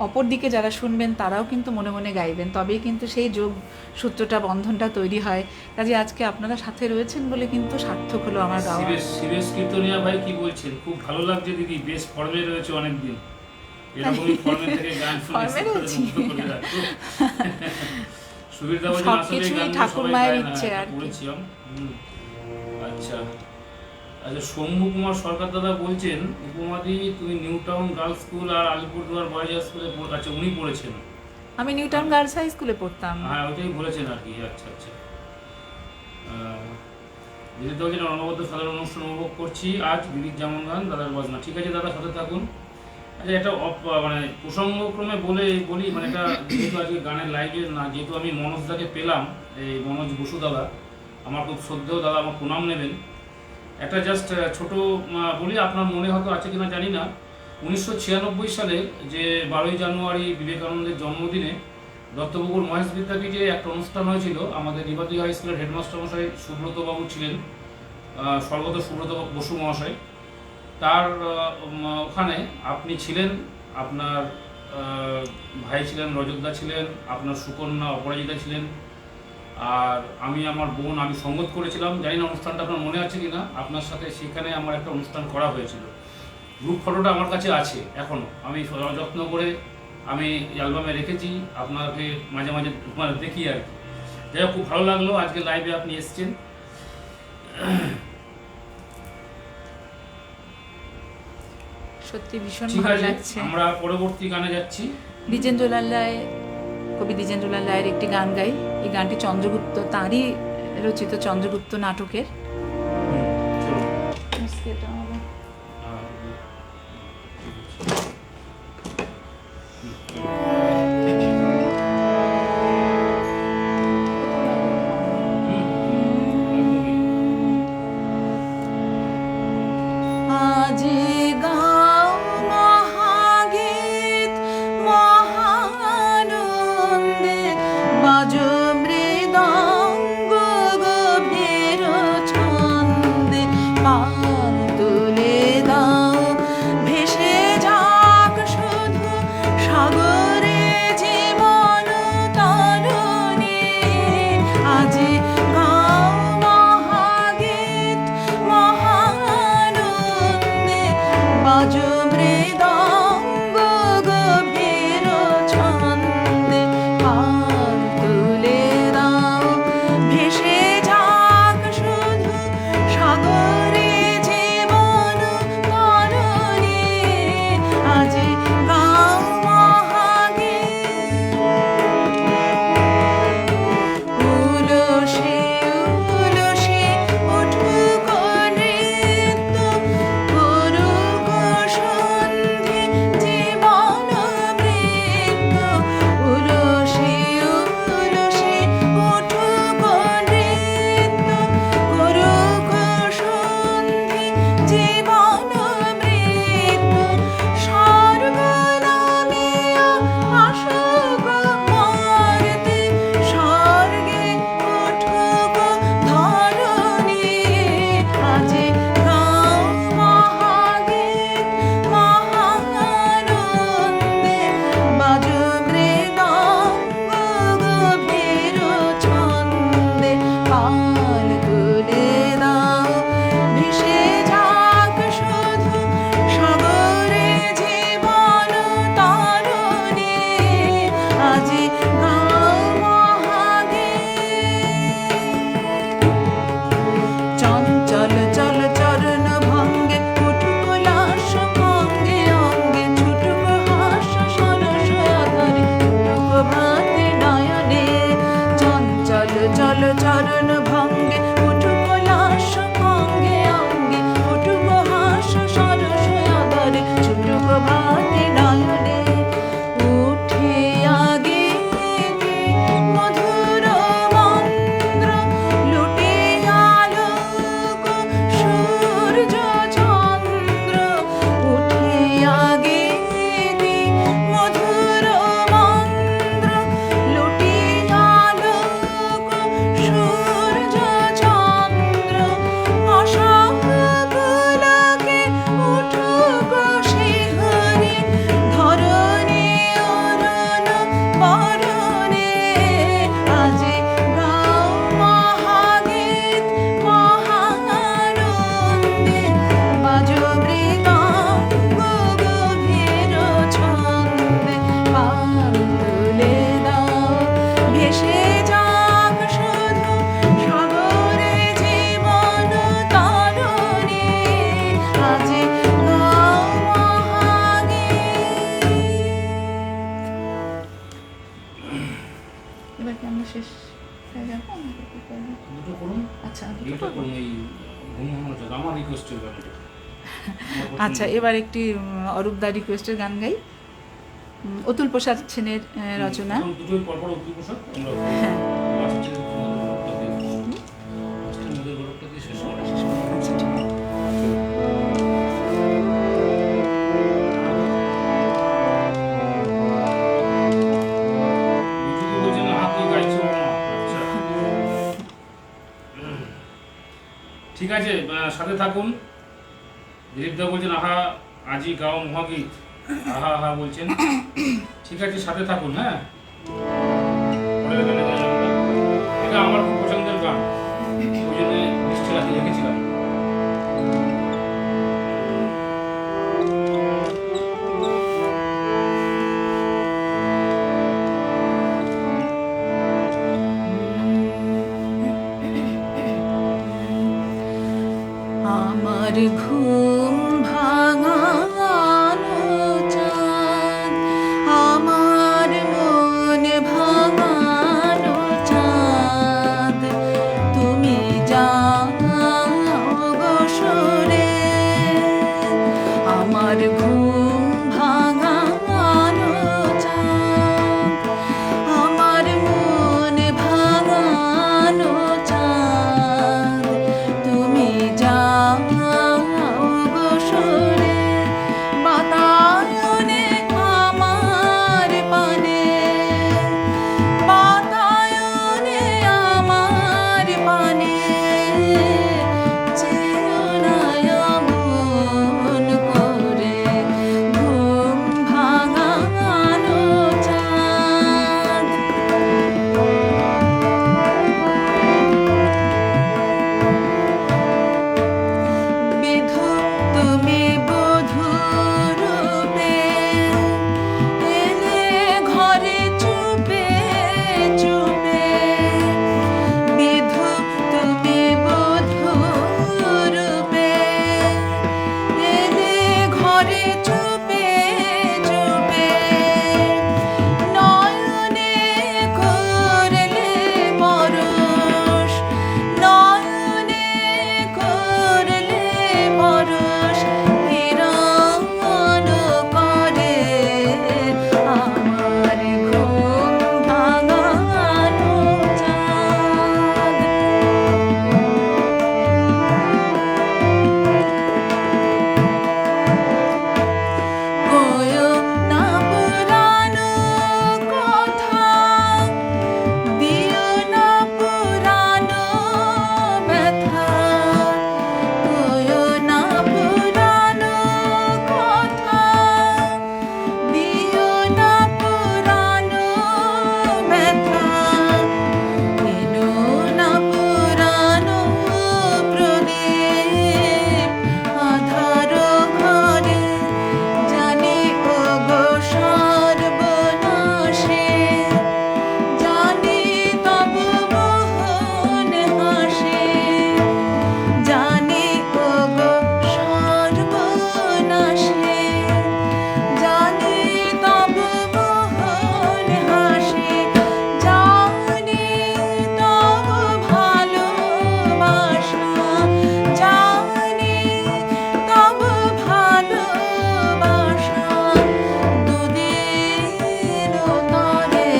অপর দিকে যারা শুনবেন তারাও কিন্তু মনে মনে গাইবেন, তবেই কিন্তু সেই যোগ সূত্রটা, বন্ধনটা তৈরি হয়। কাজে আজকে আপনারা সাথে রয়েছেন বলে কিন্তু সার্থক হলো আমার গাওয়া। শিবেশ কীর্তনিয়া ভাই কি বলছেন? খুব ভালো লাগছে দিদি, বেশ ফর্মে রয়েছে অনেকদিন। এরকমই ফর্মে থেকে গান শুনে ফর্মে রয়েছি। সুবিধা বলছেন আসলে সবকিছুই গান ঠাকুর মায়ের ইচ্ছে আর কি। করেছিলাম। আচ্ছা আচ্ছা, শম্ভু কুমার সরকার দাদা বলছেন, উপমাদি তুমি নিউ টাউন গার্লস স্কুল আর আলিপুরদুয়ার বয়েজ হাই স্কুলে আচ্ছা উনি পড়েছেন। আমি নিউ টাউন গার্লস হাই স্কুলে পড়তাম। হ্যাঁ, ওইটাই বলেছেন আর কি। আচ্ছা আচ্ছা, দিদির বলছেন অনবদ্য সাধারণ অনুষ্ঠান উপভোগ করছি আজ। দিদির যেমন গান, দাদার বাজনা। ঠিক আছে দাদা, সাথে থাকুন। আচ্ছা, এটা মানে প্রসঙ্গক্রমে বলি, মানে এটা যেহেতু আজকে গানের লাইভে না, যেহেতু আমি মনোজদাকে পেলাম, এই মনোজ বসু দাদা, আমার খুব শ্রদ্ধেয় দাদা, আমার প্রণাম নেবেন। একটা জাস্ট ছোট বলি, আপনার মনে হয়তো আছে কিনা জানি না। 1996 সালে যে 12ই জানুয়ারি বিবেকানন্দের জন্মদিনে দত্তপুকুর মহেশ বিদ্যাপীঠে একটা অনুষ্ঠান হয়েছিল। আমাদের রিবাদি হাই স্কুলের হেডমাস্টার মশাই সুব্রত বাবু ছিলেন, স্বর্গত সুব্রত বসু মহাশয়। তার ওখানে আপনি ছিলেন, আপনার ভাই ছিলেন, রজতদা ছিলেন, আপনার সুকন্যা অপরাজিতা ছিলেন, আর আমি আমার বোন, আমি সঙ্গত করেছিলাম। জানি না অনুষ্ঠানটা আপনার মনে আছে কিনা। আপনার সাথে সেখানে আমার একটা অনুষ্ঠান করা হয়েছিল। গ্রুপ ফটোটা আমার কাছে আছে এখনও, আমি যত্ন করে আমি অ্যালবামে রেখেছি, আপনাকে মাঝে মাঝে দেখি আর কি। যাই হোক, খুব ভালো লাগলো আজকে লাইভে আপনি এসেছেন। সত্যি ভীষণ ঠিক ভালো আছে, লাগছে। আমরা পরবর্তী গানে যাচ্ছি। দ্বিজেন্দ্রলাল রায়, কবি দ্বিজেন্দ্রলাল রায়ের একটি গান গাই। এই গানটি চন্দ্রগুপ্ত, তাঁরই রচিত চন্দ্রগুপ্ত নাটকের। আজি গাও মহাগীত মহানন্দে, বাজো মৃদঙ্গ গভীর ছন্দে, পাল তুলে দাও ভেসে যাক শুধু সাগরে জীবন তরণী। আজি গাও মহাগীত মহানন্দে, বাজো মৃদঙ্গ গভীর ছন্দে, পাল তুলে দাও ভেসে যাক শুধু সাগরে জীবন তরণী। আজি গাও মহাগীত। উলসে উলসে উঠুক নৃত্য, করুক সন্ধি জীবন মৃত্যু। উলসে উলসে উঠুক নৃত্য, করুক সন্ধি জীবন মৃত্যু। স্বর্গ নামিয়া আসুক মর্তে, স্বর্গে উঠুক ধরণী। আজি গাও মহাগীত মহানন্দে, বাজো মৃদঙ্গ গভীর ছন্দে, পাল তুলে দাও ভেসে যাক শুধু সাগরে জীবন তরণী। আজি গাও মহাগীত। চঞ্চল চল চরণ ভঙ্গে, উঠুক লাস অঙ্গে অঙ্গে, ছুটুক হাস সরস আধারে, ছুটুক ভাতে নয়নে। চঞ্চল চল চরণ ভঙ্গে, উঠুক লাস অঙ্গে অঙ্গে, উঠুক হাস সরস আধারে, ছুটুক ভাতে নয়নে। উঠিয়া গীতি মধুর মন্দ্র, লুটিয়া আলোক সূর্য চন্দ্র। উঠিয়া গীতি মধুর মন্দ্র, লুটিয়া আলোক সূর্য চন্দ্র। অসহ পুলকে উঠুক শিহরি, ধরণী অরণ বরণে। আজি গাও মহাগীত মহানন্দে, বাজো মৃদঙ্গ গভীর ছন্দে, পাল তুলে দাও ভেসে যাক শুধু সাগরে জীবন তরণী। আজি গাও মহাগীত। এবার কি আমরা শেষ হয়ে যাবো? দুটো করুন, আচ্ছা, এইটা করুন, এই ঘুমানোটা আমার রিকোয়েস্টের গানটা। আচ্ছা, এবার একটি অরূপদা রিকোয়েস্টের গান গাই। অতুল প্রসাদ সেনের রচনা। দুটোই পরপর অতুল প্রসাদ। আমরা হ্যাঁ, লাস্টের মধ্যে গল্পটা দিয়ে শেষ করা। আচ্ছা ঠিক আছে। আছে, সাথে থাকুন। দিলীপদা বলছেন আহা আজি গাও মহাগীত, আহা আহা বলছেন। ঠিক আছে, সাথে থাকুন। হ্যাঁ, পরের গানে যাই আমরা। এটা আমার খুব পছন্দের গান, ওই জন্য লিস্টে রেখেছিলাম। আমার ঘুম ভাঙানো চাঁদ, আমার মন ভাঙানো চাঁদ, তুমি যাও গো সরে। আমার ঘুম ভাঙানো চাঁদ, আমার মন ভাঙানো চাঁদ, তুমি যাও গো সরে। বাতায়নে আমার পানে, বাতায়নে আমার পানে, চেয়েও না এমন করে। ঘুম ভাঙানো চাঁদ, বিধু তুমি বধূ রূপে এলে ঘরে চুপে চুপে। বিধু তুমি বধূ রূপে এলে ঘরে চুপে চুপে। নয়নে করলে পরশ, নয়নে করলে পরশ, হিরণ করে আমার ঘুম ভাঙানো চাঁদ। কয়ো না পুরানো কথা, দিও না পুরানো ব্যথা। কয়ো না পুরানো কথা, দিও না পুরানো ব্যথা। এনো না পুরানো প্রদীপ আধার ঘরে, জানি ওগো সর্বনাশে, জানি তবু মোহন হাসে। জানি ওগো সর্বনাশে, জানি তবু মোহন হাসে। জানি তবু ভালোবাসা, জানি তবু ভালোবাসা। দুদিন তরে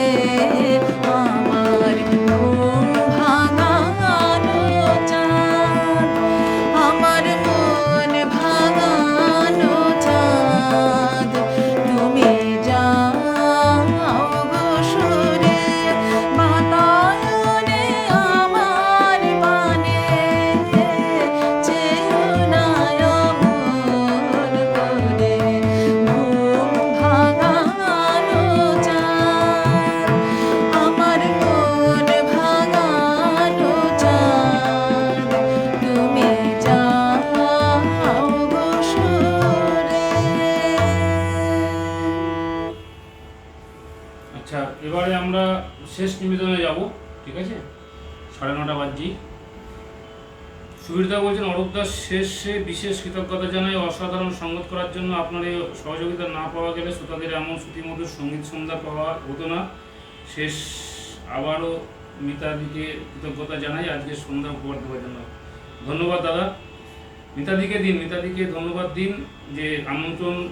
আমার ঘুম ভাঙানো চাঁদ, আমার মন ভাঙানো চাঁদ, তুমি যাও গো সরে। বাতায়নে আমার পানে, চেয়েও না এমন করে। ঘুম ভাঙানো চাঁদ, আমার মন ভাঙানো চাঁদ, তুমি যাও গো সরে। আচ্ছা, এবারে আমরা শেষ নিবেদনে যাব। ঠিক আছে, 9:30 বাজছি। সুবীরদা বলছেন অরূপদা শেষে বিশেষ কৃতজ্ঞতা জানাই অসাধারণ সঙ্গত করার জন্য। আপনার এই সহযোগিতা না পাওয়া গেলে শ্রোতাদের এমন শ্রুতিমধুর সঙ্গীত সন্ধ্যা পাওয়া হতো না। শেষ আবারও মিতাদিকে কৃতজ্ঞতা জানাই আজকে সন্ধ্যা উপহার দেওয়ার জন্য। ধন্যবাদ দাদা। মিতাদিকে ধন্যবাদ দিন যে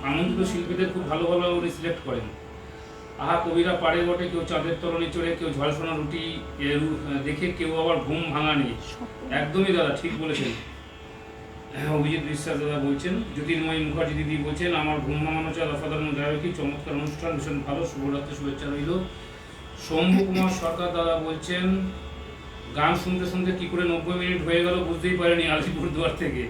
আমন্ত্রিত শিল্পীদের খুব ভালো ভালো উনি সিলেক্ট করেন। আহা কবিরা পারে বটে, কেউ চাঁদের তরণে চড়ে, কেউ ঝলসনা রুটি দেখে, কেউ আবার ঘুম ভাঙা নেই। একদমই দাদা ঠিক বলেছেন। অভিজিৎ বিশ্বাস দাদা বলছেন। জ্যোতির্ময়ী মুখার্জি দিদি বলছেন আমার ঘুম ভাঙানো চাঁদ অসাধারণ গায়কী, চমৎকার অনুষ্ঠান, ভীষণ ভালো, শুভরাত্রি, শুভেচ্ছা রইল। শম্ভু কুমার সরকার দাদা বলছেন গান শুনতে শুনতে কি করে 90 মিনিট হয়ে গেল বুঝতেই পারেনি আলিপুরদুয়ার থেকে।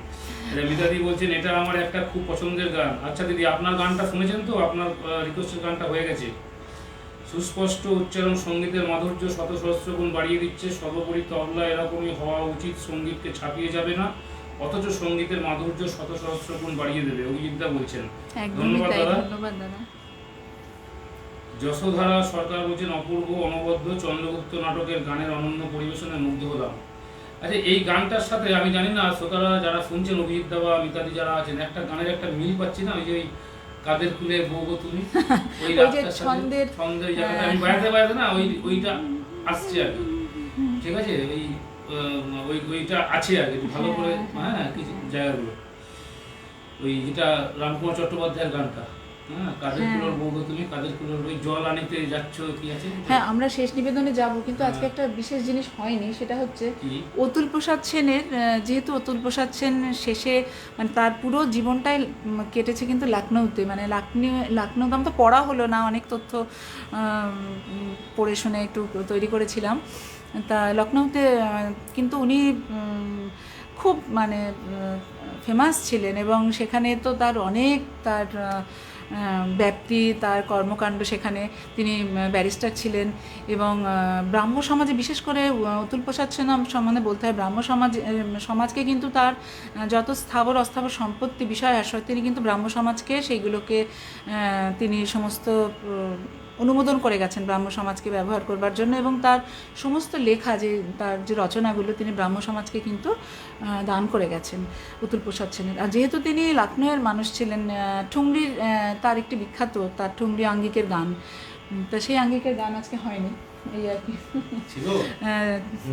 মিতাদি বলছেন এটা আমার একটা খুব পছন্দের গান। আচ্ছা দিদি, আপনার গানটা শুনেছেন তো? আপনার রিকোয়েস্টের গানটা হয়ে গেছে। সুস্পষ্ট উচ্চারণ সঙ্গীতের মাধুর্য শত সহস্র গুণ বাড়িয়ে দিচ্ছে। সর্বোপরি তবলা এরকমই হওয়া উচিত, সঙ্গীতকে ছাপিয়ে যাবে না, অথচ সঙ্গীতের মাধুর্য শত সহস্র গুণ বাড়িয়ে দেবে। অভিজিৎদা বলছেন। ধন্যবাদ দাদা। ধন্যবাদ দাদা। যশোধারা সরকার বলছেন অপূর্ব অনবদ্য চন্দ্রগুপ্ত নাটকের গানের অনন্য পরিবেশনে মুগ্ধ হলাম। আচ্ছা, এই গানটার সাথে আমি জানি না শ্রোতারা যারা শুনছেন, অভিজিৎদা বা মিতাদি যারা আছেন, একটা গানের একটা মিল পাচ্ছি না? ওই যে ওই কাদের কুলে বউ তুমি, ওই রাস্তার সাথে ছন্দের জায়গাটা আমি বাড়াতে না, ওইটা আসছে আর কি। ঠিক আছে, ওইটা আছে আর কি ভালো করে, হ্যাঁ, কিছু জায়গাগুলো ওই যেটা রামকুমার চট্টোপাধ্যায়ের গানটা, কাদের কুলোর বউ তুমি, কাদের কুলোর ওই জল আনিতে যাচ্ছ, কি আছে? হ্যাঁ, আমরা শেষ নিবেদনে যাব, কিন্তু আজকে একটা বিশেষ জিনিস হয়নি, সেটা হচ্ছে অতুল প্রসাদ সেনের, যেহেতু অতুল প্রসাদ সেন শেষে মানে তার পুরো জীবনটাই কেটেছে কিন্তু লখনৌতে, মানে লখনৌতে আমার তো পড়া হলো না, অনেক তথ্য পড়ে শুনে একটু তৈরি করেছিলাম। তা লখনৌতে কিন্তু উনি খুব মানে ফেমাস ছিলেন, এবং সেখানে তো তার অনেক তার ব্যাপ্তি, তার কর্মকাণ্ড, সেখানে তিনি ব্যারিস্টার ছিলেন। এবং ব্রাহ্ম সমাজে, বিশেষ করে অতুল প্রসাদ সেন সম্বন্ধে বলতে হয়, ব্রাহ্ম সমাজকে কিন্তু তার যত স্থাবর অস্থাবর সম্পত্তি বিষয় আশয়, তিনি কিন্তু ব্রাহ্ম সমাজকে সেইগুলোকে তিনি সমস্ত অনুমোদন করে গেছেন ব্রাহ্ম সমাজকে ব্যবহার করবার জন্য, এবং তার সমস্ত লেখা, তার যে রচনাগুলো, তিনি ব্রাহ্ম সমাজকে কিন্তু দান করে গেছেন অতুল প্রসাদ সেনের। আর যেহেতু তিনি লখনৌয়ের মানুষ ছিলেন, ঠুংরির তার একটি বিখ্যাত, তার ঠুংরি আঙ্গিকের গান, তা সেই আঙ্গিকের গান আজকে হয়নি, এই আর কি।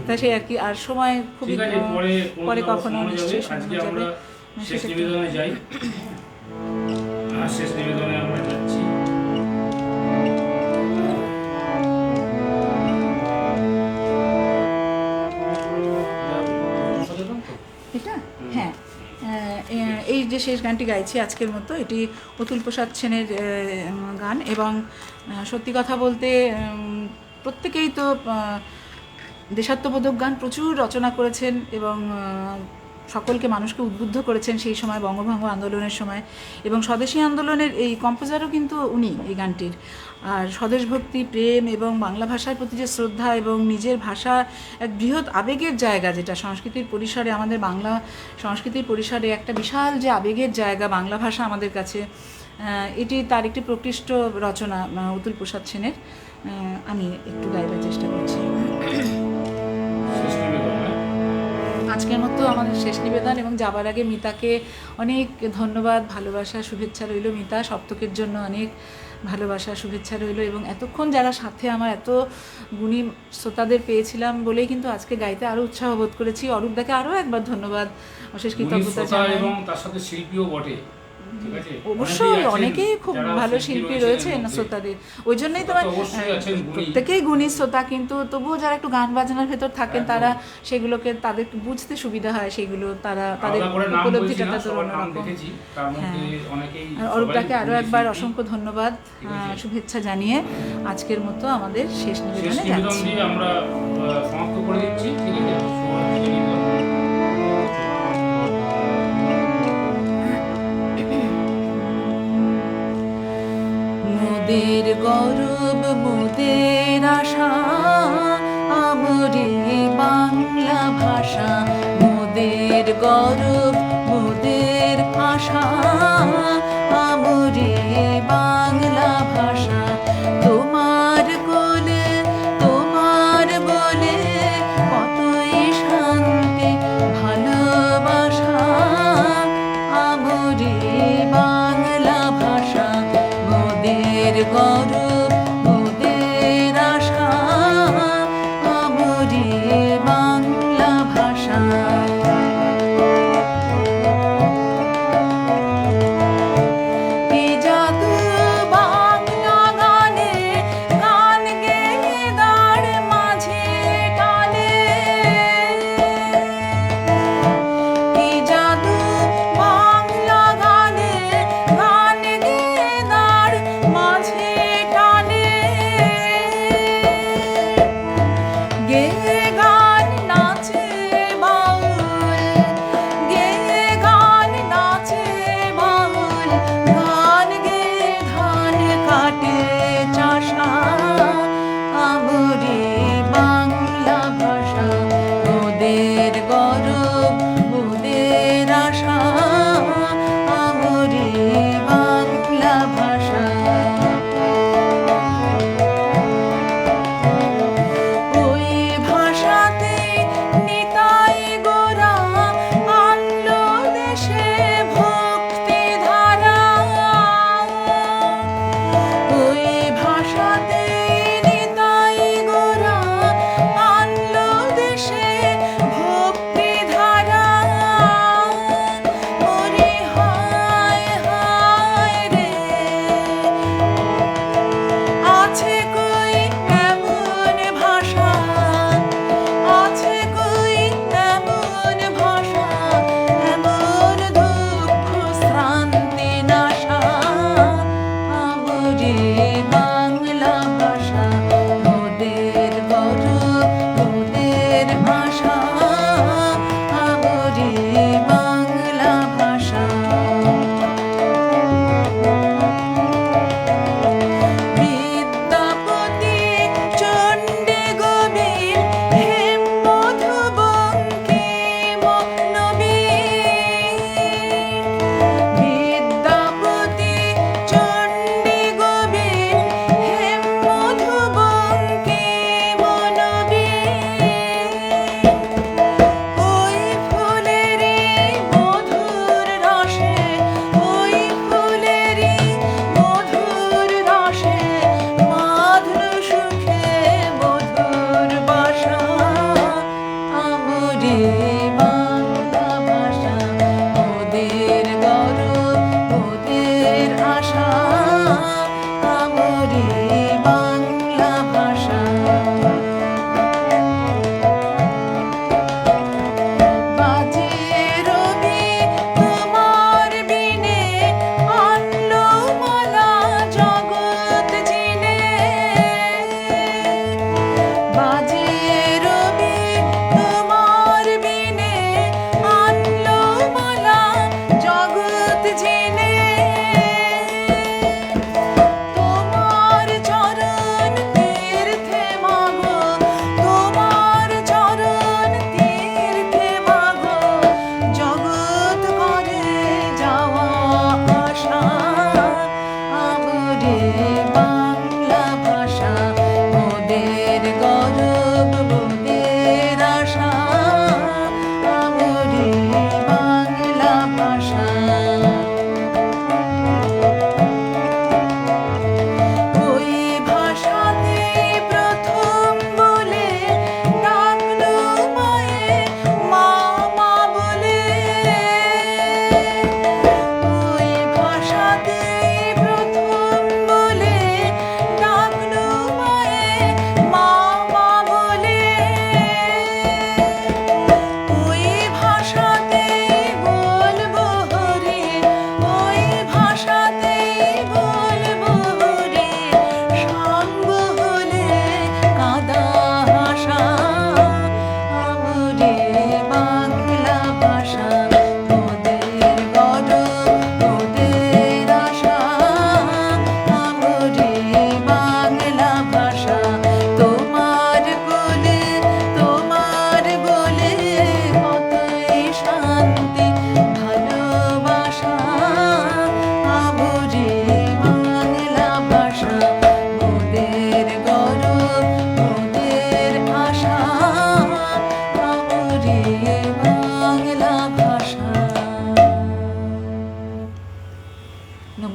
তা সেই আর কি, আর সময় খুবই পরে কখনো নিশ্চয়ই শোনানো যাবে। শেষ নিবেদনে যাই। শেষ নিবেদনে আমরা যাচ্ছি। এটা হ্যাঁ, এই যে শেষ গানটি গাইছি আজকের মতো, এটি অতুল প্রসাদ সেনের গান। এবং সত্যি কথা বলতে প্রত্যেকেই তো দেশাত্মবোধক গান প্রচুর রচনা করেছেন, এবং সকলকে, মানুষকে উদ্বুদ্ধ করেছেন সেই সময় বঙ্গভঙ্গ আন্দোলনের সময়। এবং স্বদেশী আন্দোলনের এই কম্পোজারও কিন্তু উনি এই গানটির। আর স্বদেশভক্তি, প্রেম এবং বাংলা ভাষার প্রতি যে শ্রদ্ধা, এবং নিজের ভাষা এক বৃহৎ আবেগের জায়গা, যেটা সংস্কৃতির পরিসরে, আমাদের বাংলা সংস্কৃতির পরিসরে একটা বিশাল যে আবেগের জায়গা বাংলা ভাষা আমাদের কাছে, এটি তার একটি প্রকৃষ্ট রচনা অতুল প্রসাদ সেনের। আমি একটু গাইবার চেষ্টা করছি। আজকের মতো আমাদের শেষ নিবেদন, এবং যাবার আগে মিতাকে অনেক ধন্যবাদ, ভালোবাসা, শুভেচ্ছা রইল। মিতা, সপ্তকের জন্য অনেক ভালোবাসা, শুভেচ্ছা রইল। এবং এতক্ষণ যারা সাথে, আমার এত গুণী শ্রোতাদের পেয়েছিলাম বলেই কিন্তু আজকে গাইতে আরও উৎসাহ বোধ করেছি। অরূপদাকে আরও একবার ধন্যবাদ, অশেষ কৃতজ্ঞতা জানাই। এবং তার সাথে শিল্পীও বটে, অবশ্যই অনেকেই খুব ভালো শিল্পী রয়েছেন শ্রোতাদের, ওই জন্যই তোমার প্রত্যেকেই গুণী শ্রোতা, কিন্তু তবুও যারা একটু গান বাজনার ভেতর থাকেন, তারা সেগুলোকে, তাদের বুঝতে সুবিধা হয় সেগুলো, তাদের উপলব্ধিটা তাদের অন্যরকম। হ্যাঁ, অরূপদাকে আরও একবার অসংখ্য ধন্যবাদ, শুভেচ্ছা জানিয়ে আজকের মতো আমাদের শেষ নিবেদনে যাচ্ছি। আমরা সমাপ্ত করে দিচ্ছি। ঠিক আছে, মোদের গৌরব, মোদের আশা, আমরে বাংলা ভাষা। মোদের গৌরব, মোদের আশা, আমরে বাংলা ভাষা। তোমার কোলে, তোমার বলে কতই শান্তি ভালোবাসা, আমরে বাংলা ভাষা। মোদের গৌরব, মোদের আশা, আমরে বাংলা ভাষা। কি জাদু বাংলা গানে, গান গেয়ে দাঁড় মাঝে টানে। কি জাদু বাংলা গানে, গান গেয়ে দাঁড় মাঝে টানে।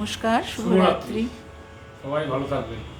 নমস্কার, শুভরাত্রি। শুভরাত্রি। সবাই ভালো থাকবেন।